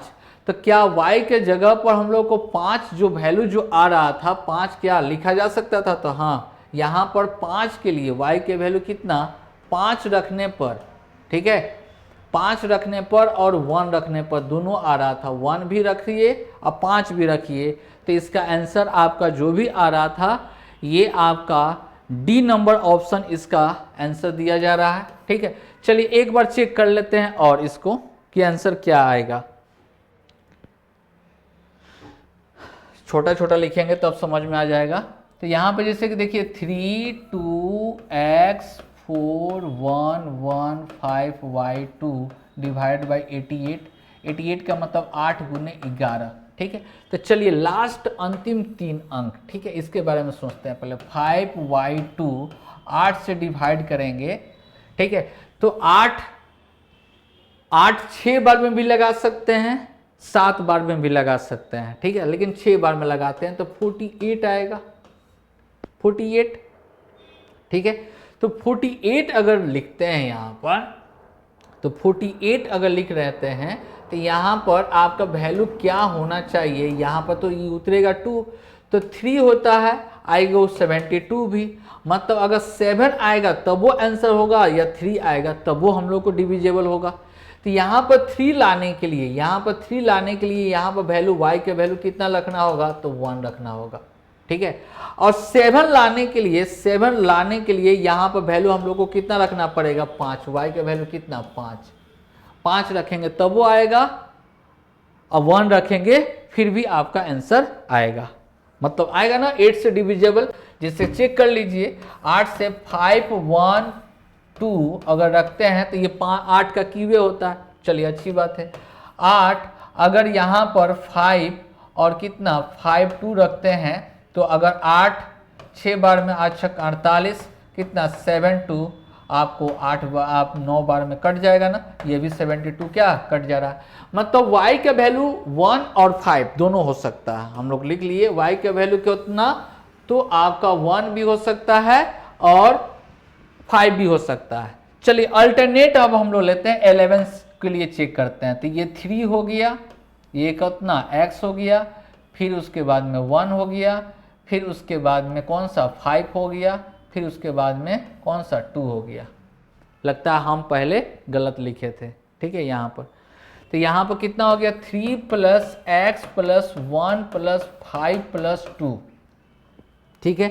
Speaker 1: तो क्या y के जगह पर हम लोग को 5 जो वैल्यू जो आ रहा था 5 क्या लिखा जा सकता था, तो हाँ, यहाँ पर 5 के लिए y के वैल्यू कितना 5 रखने पर, ठीक है, 5 रखने पर और 1 रखने पर दोनों आ रहा था, 1 भी रखिए और 5 भी रखिए, तो इसका आंसर आपका जो भी आ रहा था ये आपका डी नंबर ऑप्शन इसका आंसर दिया जा रहा है, ठीक है। चलिए एक बार चेक कर लेते हैं और इसको कि आंसर क्या आएगा। छोटा छोटा लिखेंगे तो अब समझ में आ जाएगा। तो यहाँ पे जैसे कि देखिए 3 2x 4 1 1 5 y2 डिवाइड बाई 88 का मतलब 8 गुने 11, ठीक है। तो चलिए लास्ट अंतिम 3 अंक, ठीक है, इसके बारे में सोचते हैं। पहले 5y2 8 से डिवाइड करेंगे, ठीक है, तो 8 6 बार में भी लगा सकते हैं, 7 बार में भी लगा सकते हैं, ठीक है, लेकिन 6 बार में लगाते हैं तो 48 आएगा, 48, ठीक है। तो 48 अगर लिखते हैं यहाँ पर, तो 48 अगर लिख रहते हैं तो यहाँ पर आपका वैल्यू क्या होना चाहिए, यहाँ पर तो ये उतरेगा 2, तो 3 होता है, आएगा 72 भी, मतलब अगर 7 आएगा तब वो आंसर होगा या 3 आएगा तब वो हम लोग को डिविजेबल होगा। तो यहाँ पर 3 लाने के लिए, यहाँ पर वैल्यू y के वैल्यू कितना रखना होगा, तो 1 रखना होगा, ठीक है। और 7 लाने के लिए यहाँ पर वैल्यू हम लोग को कितना रखना पड़ेगा, 5, y का वैल्यू कितना 5 रखेंगे तब वो आएगा, और 1 रखेंगे फिर भी आपका आंसर आएगा, मतलब आएगा ना 8 से डिविजेबल। जिससे चेक कर लीजिए 8 से 5 1 2 अगर रखते हैं तो ये 8 का क्यूबे होता है। चलिए अच्छी बात है। 8 अगर यहाँ पर 5 और कितना 5 2 रखते हैं तो अगर 8 6 बार में 8 छक 48, कितना 7 2 आपको 8 आप 9 बार में कट जाएगा ना, ये भी 72 क्या कट जा रहा है। मतलब y का वैल्यू 1 और 5 दोनों हो सकता है। हम लोग लिख लिए y का वैल्यू कितना, तो आपका 1 भी हो सकता है और 5 भी हो सकता है। चलिए अल्टरनेट अब हम लोग लेते हैं 11 के लिए चेक करते हैं। तो ये 3 हो गया, ये कितना x हो गया, फिर उसके बाद में 1 हो गया, फिर उसके बाद में कौन सा 5 हो गया, फिर उसके बाद में कौन सा 2 हो गया। लगता है हम पहले गलत लिखे थे, ठीक है। यहाँ पर तो यहाँ पर कितना हो गया 3 + x + 1 + 5 + 2, ठीक है।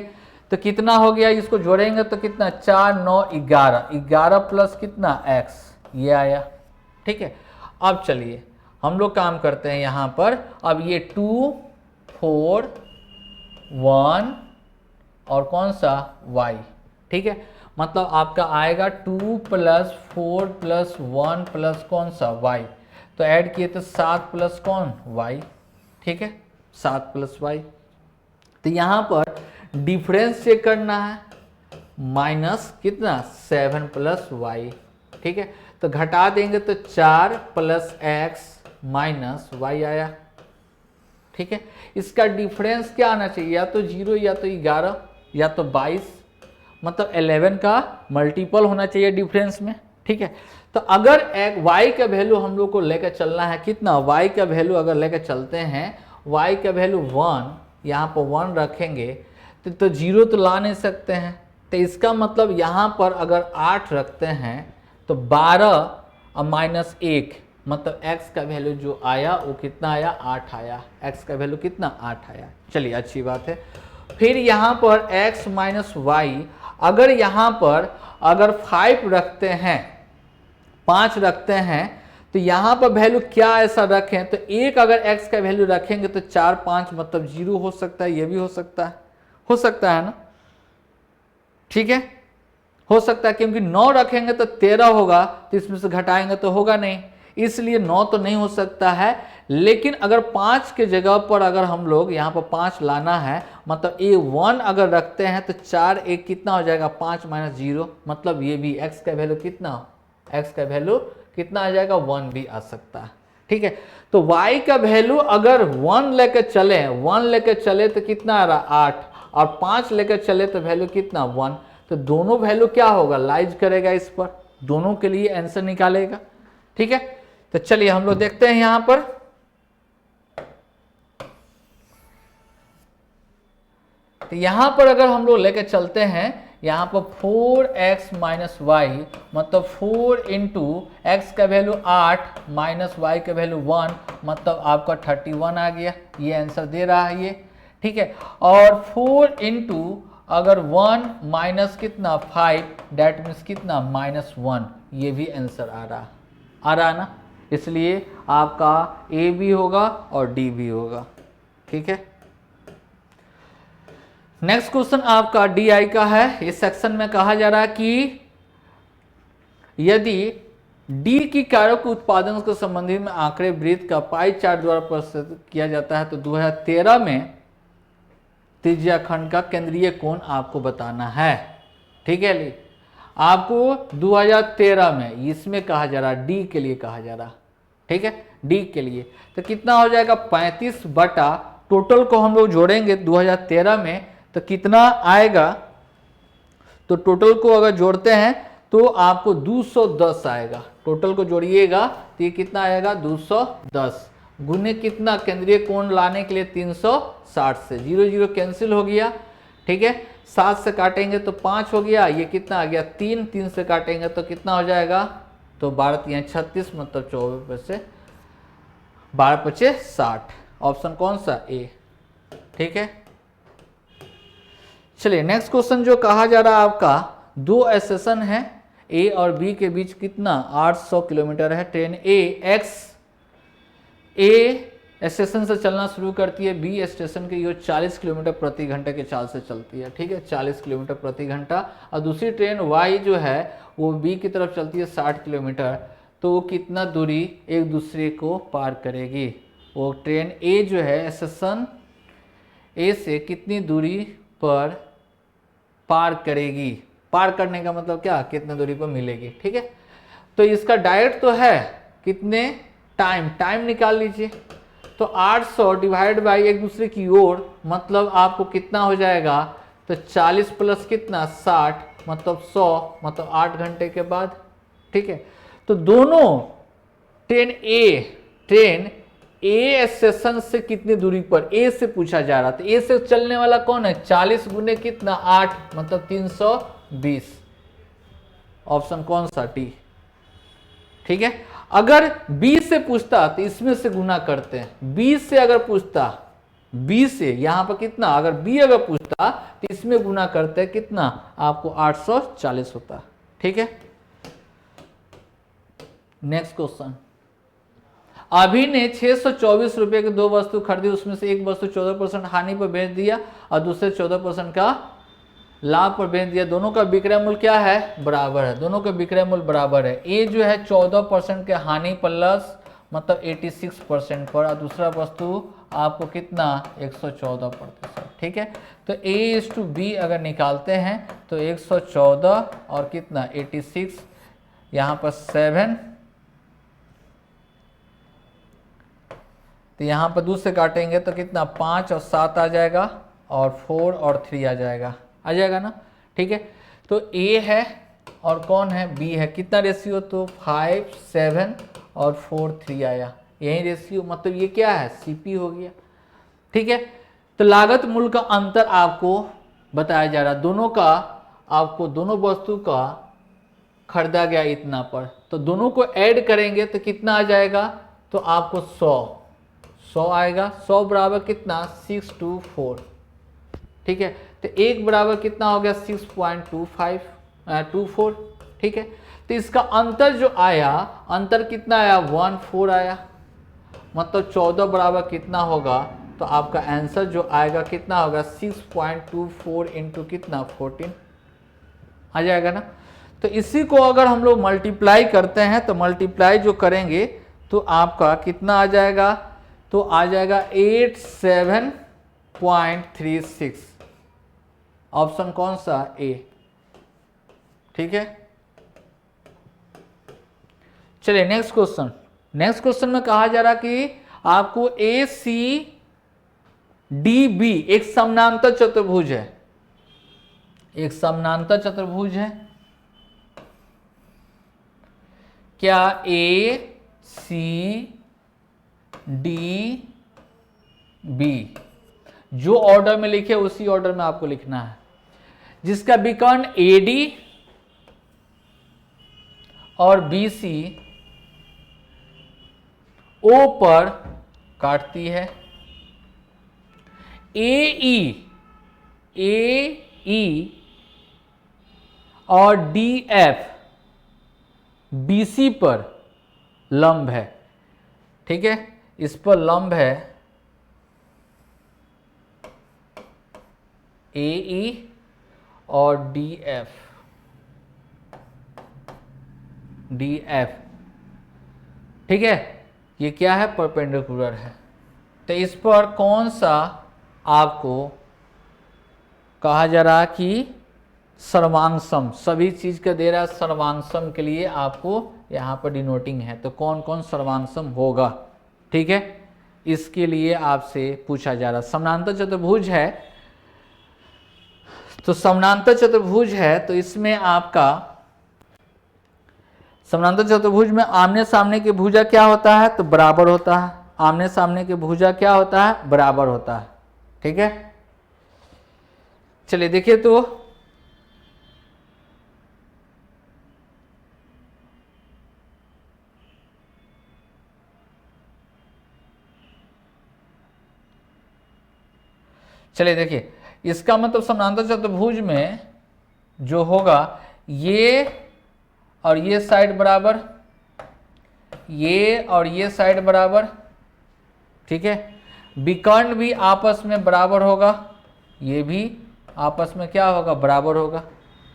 Speaker 1: तो कितना हो गया, इसको जोड़ेंगे तो कितना 4 9 11, 11 प्लस कितना x, ये आया, ठीक है। अब चलिए हम लोग काम करते हैं यहाँ पर। अब ये 2 4 1 और कौन सा y, ठीक है। मतलब आपका आएगा 2 प्लस 4 प्लस 1 प्लस कौन सा y, तो ऐड किए तो 7 प्लस कौन y, ठीक है 7 प्लस y। तो यहाँ पर डिफरेंस चेक करना है, माइनस कितना 7 प्लस y, ठीक है। तो घटा देंगे तो 4 प्लस x माइनस y आया, ठीक है। इसका डिफरेंस क्या आना चाहिए, या तो 0 या तो 11 या तो 22, मतलब 11 का मल्टीपल होना चाहिए डिफरेंस में, ठीक है। तो अगर एक y का वैल्यू हम लोग को लेकर चलना है कितना, y का वैल्यू अगर लेकर चलते हैं, y का वैल्यू 1, यहाँ पर 1 रखेंगे तो 0 तो ला नहीं सकते हैं। तो इसका मतलब यहाँ पर अगर 8 रखते हैं तो 12 और माइनस 1, मतलब x का वैल्यू जो आया वो कितना आया, 8 आया। x का वैल्यू कितना, 8 आया। चलिए अच्छी बात है। फिर यहाँ पर x माइनस वाई, अगर यहाँ पर अगर 5 रखते हैं, 5 रखते हैं, तो यहाँ पर वैल्यू क्या ऐसा रखें, तो एक अगर x का वैल्यू रखेंगे तो 4 5 मतलब 0 हो सकता है, ये भी हो सकता है ना, ठीक है हो सकता है, क्योंकि 9 रखेंगे तो 13 होगा, तो इसमें से घटाएंगे तो होगा नहीं, इसलिए 9 तो नहीं हो सकता है। लेकिन अगर 5 के जगह पर अगर हम लोग यहाँ पर 5 लाना है, मतलब ये 1 अगर रखते हैं तो 4 1 कितना हो जाएगा, 5 माइनस 0, मतलब ये भी x का वैल्यू कितना, x का वैल्यू कितना आ जाएगा, 1 भी आ सकता है, ठीक है। तो y का वैल्यू अगर 1 लेकर चले तो कितना आ रहा 8, और 5 लेकर चले तो वैल्यू कितना 1, तो दोनों वैल्यू क्या होगा, लाइज करेगा इस पर, दोनों के लिए आंसर निकालेगा, ठीक है। तो चलिए हम लोग देखते हैं यहां पर, तो यहां पर अगर हम लोग लेकर चलते हैं, यहां पर 4x माइनस वाई, मतलब 4 इंटू एक्स का वैल्यू 8 माइनस वाई का वैल्यू 1, मतलब आपका 31 आ गया, ये आंसर दे रहा है ये, ठीक है। और 4 इंटू अगर 1 माइनस कितना 5, डेट मीन्स कितना -1, ये भी आंसर आ रहा ना, इसलिए आपका ए भी होगा और डी भी होगा, ठीक है। नेक्स्ट क्वेश्चन आपका डी आई का है। इस सेक्शन में कहा जा रहा है कि यदि डी की कारक उत्पादन के संबंधी में आंकड़े वृत्त का पाई चार्ट द्वारा प्रस्तुत किया जाता है, तो 2013 में त्रिज्या खंड का केंद्रीय कोण आपको बताना है, ठीक है। ली आपको 2013 में इसमें कहा जा रहा, डी के लिए कहा जा रहा, ठीक है, डी के लिए तो कितना हो जाएगा 35 बटा, टोटल को हम लोग जोड़ेंगे 2013 में तो कितना आएगा, तो टोटल को अगर जोड़ते हैं तो आपको 210 आएगा, टोटल को जोड़िएगा तो ये कितना आएगा 210, गुने कितना केंद्रीय कोण लाने के लिए 360 से, 0 0 कैंसिल हो गया, ठीक है। 7 से काटेंगे तो 5 हो गया, ये कितना आ गया 3, 3 से काटेंगे तो कितना हो जाएगा, तो 12 3 36, मतलब 24 से 12 5 60, ऑप्शन कौन सा ए, ठीक है। चलिए नेक्स्ट क्वेश्चन जो कहा जा रहा है आपका, 2 स्टेशन है ए और बी के बीच कितना 800 किलोमीटर है, ट्रेन ए स्टेशन से चलना शुरू करती है, बी स्टेशन की ओर 40 किलोमीटर प्रति घंटे के चाल से चलती है, ठीक है 40 किलोमीटर प्रति घंटा, और दूसरी ट्रेन वाई जो है वो बी की तरफ चलती है 60 किलोमीटर, तो वो कितना दूरी एक दूसरे को पार करेगी, वो ट्रेन ए जो है स्टेशन ए से कितनी दूरी पर पार करेगी, पार करने का मतलब क्या, कितने दूरी पर मिलेगी, ठीक है। तो इसका डायरेक्ट तो है कितने टाइम निकाल लीजिए, तो 800 डिवाइड बाई एक दूसरे की ओर, मतलब आपको कितना हो जाएगा, तो 40 प्लस कितना 60, मतलब 100, मतलब 8 घंटे के बाद, ठीक है। तो दोनों ट्रेन ए स्टेशन से कितनी दूरी पर, ए से पूछा जा रहा था, ए से चलने वाला कौन है, 40 गुने कितना 8, मतलब 320, ऑप्शन कौन सा टी, ठीक है। अगर 20 से पूछता तो इसमें से गुना करते हैं, 20 से अगर पूछता, 20 से यहां पर कितना, अगर बी अगर पूछता तो इसमें गुना करते हैं कितना, आपको 840 होता, ठीक है। नेक्स्ट क्वेश्चन, अभी ने 624 रुपए के 2 वस्तु खरीदी, उसमें से एक वस्तु 14% हानि पर बेच दिया और दूसरे 14% का लाभ पर बेच दिया, दोनों का विक्रय मूल्य क्या है, बराबर है, दोनों का विक्रय मूल्य बराबर है। ए जो है 14% के हानि प्लस मतलब 86% पर, और दूसरा वस्तु आपको कितना 114%। ठीक है, तो A/B अगर निकालते हैं तो 114 और कितना 86, यहाँ पर 7, तो यहाँ पर 2 से काटेंगे तो कितना 5 और 7 आ जाएगा, और 4 और 3 आ जाएगा ना। ठीक है, तो A है और कौन है, B है। कितना रेशियो, तो 5 7 और 4 3 आया, यही रेशियो, मतलब ये क्या है, CP हो गया। ठीक है, तो लागत मूल्य का अंतर आपको बताया जा रहा, दोनों का आपको दोनों वस्तु का खरीदा गया इतना पर, तो दोनों को ऐड करेंगे तो कितना आ जाएगा, तो आपको 100 आएगा। 100 बराबर कितना 624। ठीक है, तो एक बराबर कितना हो गया 6.24। ठीक है, तो इसका अंतर जो आया, अंतर कितना आया 14 आया, मतलब 14 बराबर कितना होगा, तो आपका आंसर जो आएगा कितना होगा 6.24 इंटू कितना 14 आ जाएगा ना। तो इसी को अगर हम लोग मल्टीप्लाई करते हैं तो मल्टीप्लाई जो करेंगे तो आपका कितना आ जाएगा, तो आ जाएगा 87.36, ऑप्शन कौन सा, ए। ठीक है, चलिए नेक्स्ट क्वेश्चन। नेक्स्ट क्वेश्चन में कहा जा रहा कि आपको ACDB एक समानांतर चतुर्भुज है, एक समानांतर चतुर्भुज है। क्या ACDB जो ऑर्डर में लिखे उसी ऑर्डर में आपको लिखना है, जिसका विकर्ण AD और BC O पर काटती है, AE और DF BC पर लंब है। ठीक है, इस पर लंब है AE और DF। ठीक है, ये क्या है, परपेंडिकुलर है। तो इस पर कौन सा आपको कहा जा रहा कि सर्वांगसम, सभी चीज का दे रहा है, सर्वांगसम के लिए आपको यहाँ पर डिनोटिंग है, तो कौन कौन सर्वांगसम होगा। ठीक है, इसके लिए आपसे पूछा जा रहा, समानांतर चतुर्भुज है, तो समानांतर चतुर्भुज है तो इसमें आपका समानांतर चतुर्भुज में आमने सामने की भुजा क्या होता है, तो बराबर होता है, आमने सामने की भुजा क्या होता है, बराबर होता है। ठीक है, चलिए देखिए, तो चलिए देखिए, इसका मतलब समानांतर चतुर्भुज में जो होगा, ये और ये साइड बराबर, ये और ये साइड बराबर। ठीक है, विकर्ण भी आपस में बराबर होगा, ये भी आपस में क्या होगा, बराबर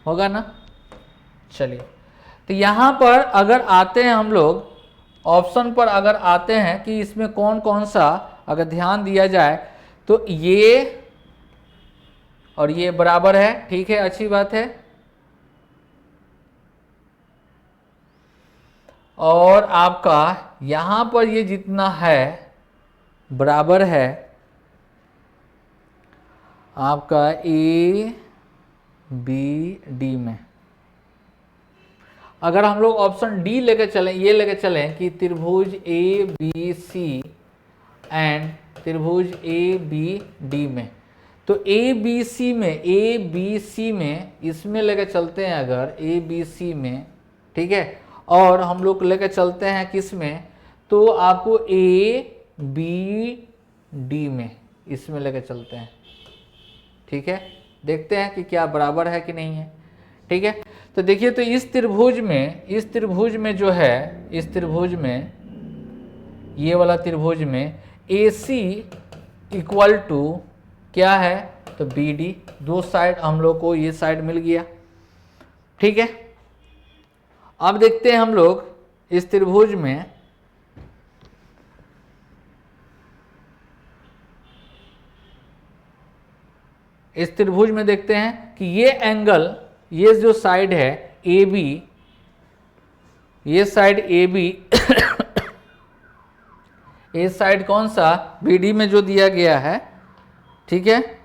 Speaker 1: होगा ना। चलिए, तो यहां पर अगर आते हैं हम लोग ऑप्शन पर, अगर आते हैं कि इसमें कौन कौन सा अगर ध्यान दिया जाए, तो ये और ये बराबर है। ठीक है, अच्छी बात है। और आपका यहां पर ये जितना है बराबर है आपका ABD में। अगर हम लोग ऑप्शन डी लेकर चलें, ये लेकर चलें कि त्रिभुज ABC एंड त्रिभुज ABD में, तो ABC में इसमें लेकर चलते हैं अगर ABC में, ठीक है, और हम लोग लेकर चलते हैं किस में, तो आपको ABD में इसमें लेकर चलते हैं। ठीक है, देखते हैं कि क्या बराबर है कि नहीं है। ठीक है, तो देखिए, तो इस त्रिभुज में जो है, इस त्रिभुज में, ये वाला त्रिभुज में AC इक्वल टू क्या है, तो बी डी, दो साइड हम लोग को ये साइड मिल गया। ठीक है, अब देखते हैं हम लोग इस त्रिभुज में देखते हैं कि ये एंगल, ये जो साइड है ए बी, ये साइड ए बी ये साइड कौन सा, बी डी में जो दिया गया है। ठीक है,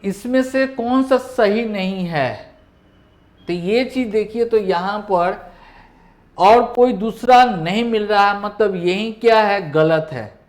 Speaker 1: इसमें से कौन सा सही नहीं है, तो ये चीज देखिए, तो यहां पर और कोई दूसरा नहीं मिल रहा है, मतलब यही क्या है, गलत है,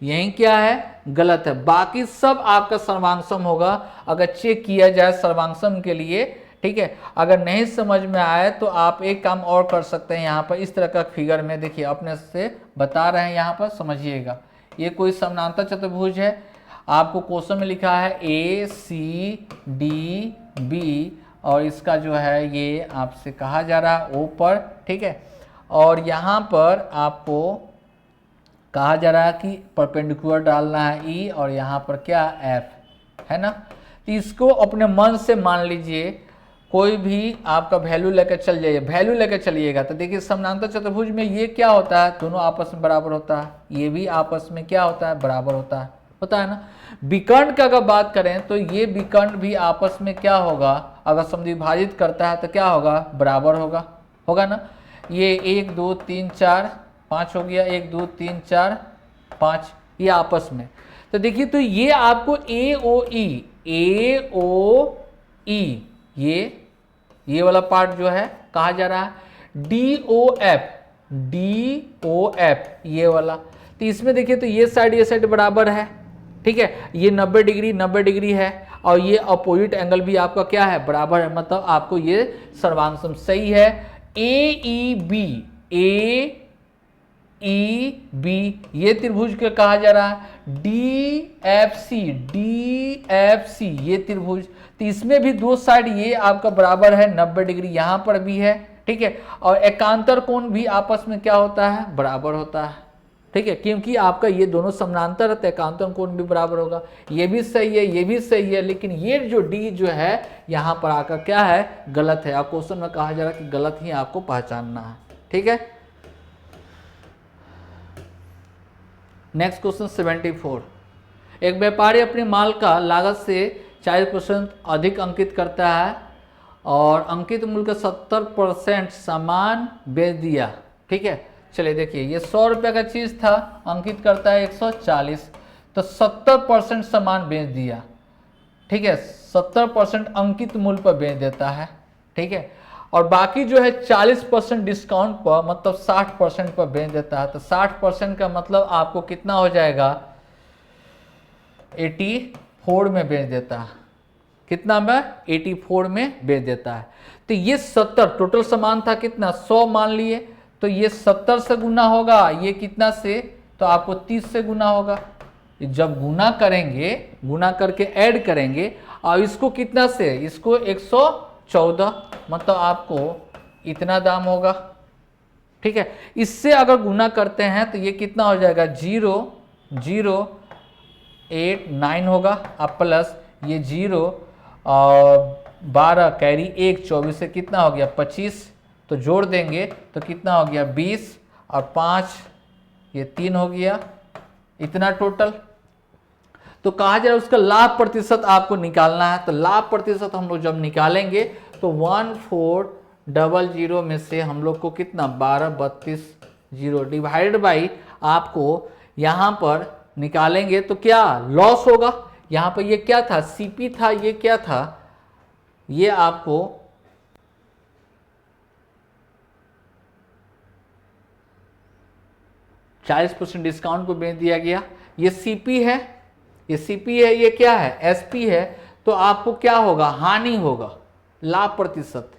Speaker 1: यही क्या है, गलत है। बाकी सब आपका सर्वांगसम होगा अगर चेक किया जाए सर्वांगसम के लिए। ठीक है, अगर नहीं समझ में आए तो आप एक काम और कर सकते हैं, यहाँ पर इस तरह का फिगर में देखिए, अपने से बता रहे हैं, यहाँ पर समझिएगा। ये कोई समानांतर चतुर्भुज है, आपको क्वेश्चन में लिखा है ए सी डी बी, और इसका जो है ये आपसे कहा जा रहा है ओ पर। ठीक है, और यहाँ पर आपको कहा जा रहा है कि परपेंडिकुलर डालना है ई, और यहाँ पर क्या एफ है ना। तो इसको अपने मन से मान लीजिए, कोई भी आपका वैल्यू लेकर चल जाइए, वैल्यू लेकर चलिएगा। तो देखिए समानांतर चतुर्भुज में ये क्या होता है, दोनों आपस में बराबर होता है, ये भी आपस में क्या होता है, बराबर होता है ना। विकर्ण का अगर बात करें तो ये विकर्ण भी आपस में क्या होगा, अगर समद्विभाजित करता है तो क्या होगा, बराबर होगा ना। ये 1 2 3 4 5 हो गया, 1 2 3 4 5, ये आपस में। तो देखिए, तो ये आपको ए ओ ई ये वाला पार्ट जो है कहा जा रहा है डी ओ एफ ये वाला। तो इसमें देखिए, तो ये साइड बराबर है। ठीक है, ये 90 डिग्री है, और ये अपोजिट एंगल भी आपका क्या है, बराबर है, मतलब आपको ये सर्वांगसम सही है। ए ई बी ये त्रिभुज का कहा जा रहा है डी एफ सी ये त्रिभुज। तो इसमें भी दो साइड ये आपका बराबर है, 90 डिग्री यहाँ पर भी है। ठीक है, और एकांतर कोण भी आपस में क्या होता है, बराबर होता है। ठीक है, क्योंकि आपका ये दोनों समानांतर है तो एकांतर कोण भी बराबर होगा। ये भी सही है, ये भी सही है, लेकिन ये जो डी जो है यहाँ पर आकर क्या है, गलत है। आप क्वेश्चन में कहा जा रहा है कि गलत ही आपको पहचानना है। ठीक है, नेक्स्ट क्वेश्चन 74। एक व्यापारी अपने माल का लागत से 40% अधिक अंकित करता है और अंकित मूल्य का 70% सामान बेच दिया। ठीक है, चलिए देखिए, ये 100 रुपये का चीज़ था, अंकित करता है 140, तो 70% सामान बेच दिया। ठीक है, 70% अंकित मूल्य पर बेच देता है। ठीक है, और बाकी जो है 40% डिस्काउंट पर, मतलब 60% पर बेच देता है। तो 60% का मतलब आपको कितना हो जाएगा, 84 में बेच देता है। कितना में, 84 में बेच देता है। तो ये 70 टोटल सामान था, कितना 100 मान लिए, तो ये 70 से गुना होगा, ये कितना से, तो आपको 30 से गुना होगा। जब गुना करेंगे, गुना करके ऐड करेंगे, और इसको कितना से, इसको 114, मतलब आपको इतना दाम होगा। ठीक है, इससे अगर गुना करते हैं तो ये कितना हो जाएगा, 0.089 होगा, अब प्लस ये 0 और 12 कैरी 1 24 से कितना हो गया 25, तो जोड़ देंगे तो कितना हो गया 20 और 5 ये 3 हो गया, इतना टोटल। तो कहा जा रहा है उसका लाभ प्रतिशत आपको निकालना है। तो लाभ प्रतिशत हम लोग जब निकालेंगे तो 1400 में से हम लोग को कितना 1232 डिवाइडेड बाई आपको यहाँ पर निकालेंगे तो क्या लॉस होगा। यहाँ पर ये क्या था, सीपी था, ये क्या था, ये आपको %40 डिस्काउंट को बेच दिया गया। ये सीपी है, ये सीपी है, ये क्या है एसपी है। तो आपको क्या होगा, हानि होगा। लाभ प्रतिशत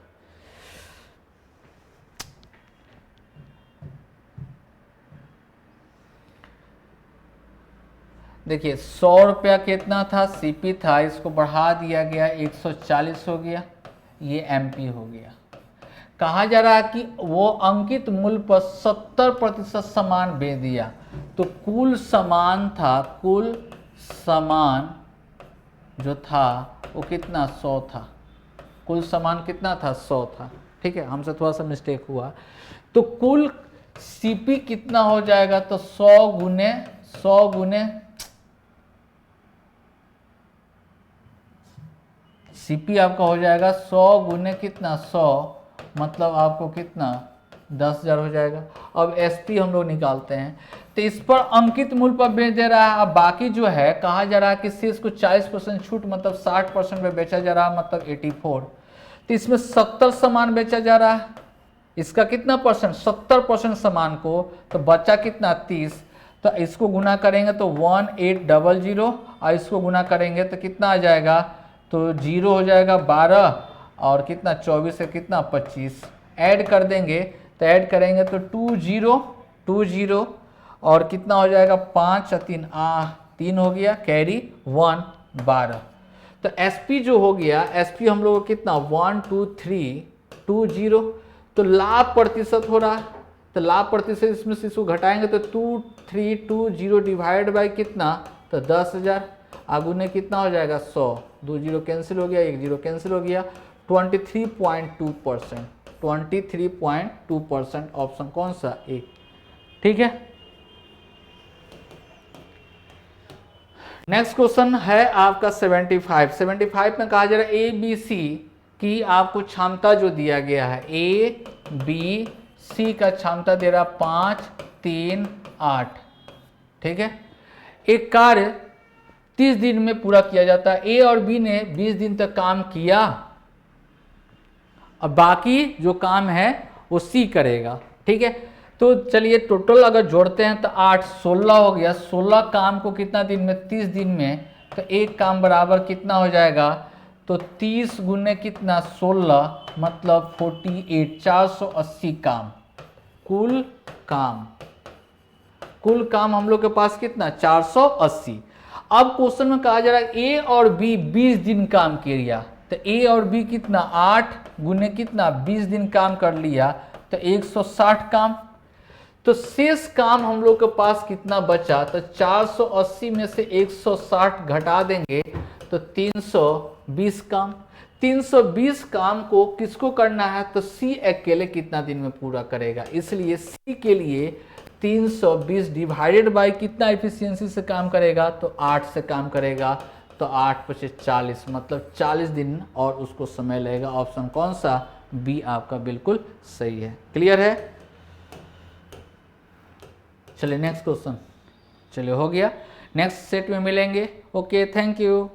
Speaker 1: देखिए 100 रुपया कितना था, सीपी था, इसको बढ़ा दिया गया 140 हो गया, ये एमपी हो गया। कहा जा रहा है कि वो अंकित मूल्य पर 70% सामान बेच दिया। तो कुल सामान था, कुल सामान जो था वो कितना 100 था, कुल सामान कितना था 100 था। ठीक है, हमसे थोड़ा सा मिस्टेक हुआ। तो कुल सीपी कितना हो जाएगा, तो 100 गुने सीपी आपका हो जाएगा 100 गुने कितना 100, मतलब आपको कितना 10,000 हो जाएगा। अब एसपी हम लोग निकालते हैं, तो इस पर अंकित मूल्य पर बेच दे रहा है। अब बाकी जो है कहा जा रहा है कि शेष को 40% छूट, मतलब 60% में बेचा जा रहा है, मतलब 84। तो इसमें 70 सामान बेचा जा रहा है, इसका कितना परसेंट 70% सामान को, तो बचा कितना 30। तो इसको गुना करेंगे तो 1800 और इसको गुना करेंगे तो कितना आ जाएगा, तो 0 हो जाएगा 12 और कितना 24 से कितना 25, ऐड कर देंगे तो ऐड करेंगे तो 20 और कितना हो जाएगा 5 और 3 हो गया, कैरी 1 12। तो एसपी जो हो गया, एसपी हम लोग को कितना 12320, तो लाभ प्रतिशत हो रहा है, तो लाभ प्रतिशत इसमें से इसको घटाएंगे तो 2320 डिवाइड बाई कितना, तो 10,000, आगुने कितना हो जाएगा 100, 2 0 कैंसिल हो गया, 1 0 कैंसिल हो गया, 23.2%, 23.2% ऑप्शन कौन सा ए। ठीक है, नेक्स्ट क्वेश्चन है आपका 75 में कहा जा रहा है ए बी सी की आपको क्षमता जो दिया गया है, ए बी सी का क्षमता दे रहा 5 3 8। ठीक है, एक कार्य 30 दिन में पूरा किया जाता है, ए और बी ने 20 दिन तक काम किया, अब बाकी जो काम है वो सी करेगा। ठीक है, तो चलिए टोटल अगर जोड़ते हैं तो 8 16 हो गया, 16 काम को कितना दिन में 30 दिन में, तो एक काम बराबर कितना हो जाएगा, तो 30 गुने कितना 16 मतलब 48, 480 काम, कुल काम हम लोग के पास कितना 480। अब क्वेश्चन में कहा जा रहा है ए और बी 20 दिन काम किया, तो ए और बी कितना 8 गुने कितना 20 दिन काम कर लिया, तो 160 काम। तो शेष काम हम लोग के पास कितना बचा, तो 480 में से 160 घटा देंगे तो 320 काम। 320 काम को किसको करना है, तो सी अकेले कितना दिन में पूरा करेगा, इसलिए सी के लिए 320 डिवाइडेड बाय कितना एफिशिएंसी से काम करेगा, तो 8 से काम करेगा, तो 8 × 5 = 40, मतलब 40 दिन और उसको समय लगेगा। ऑप्शन कौन सा, बी आपका बिल्कुल सही है। क्लियर है, चलिए नेक्स्ट क्वेश्चन, चलिए हो गया, नेक्स्ट सेट में मिलेंगे। Okay, thank you.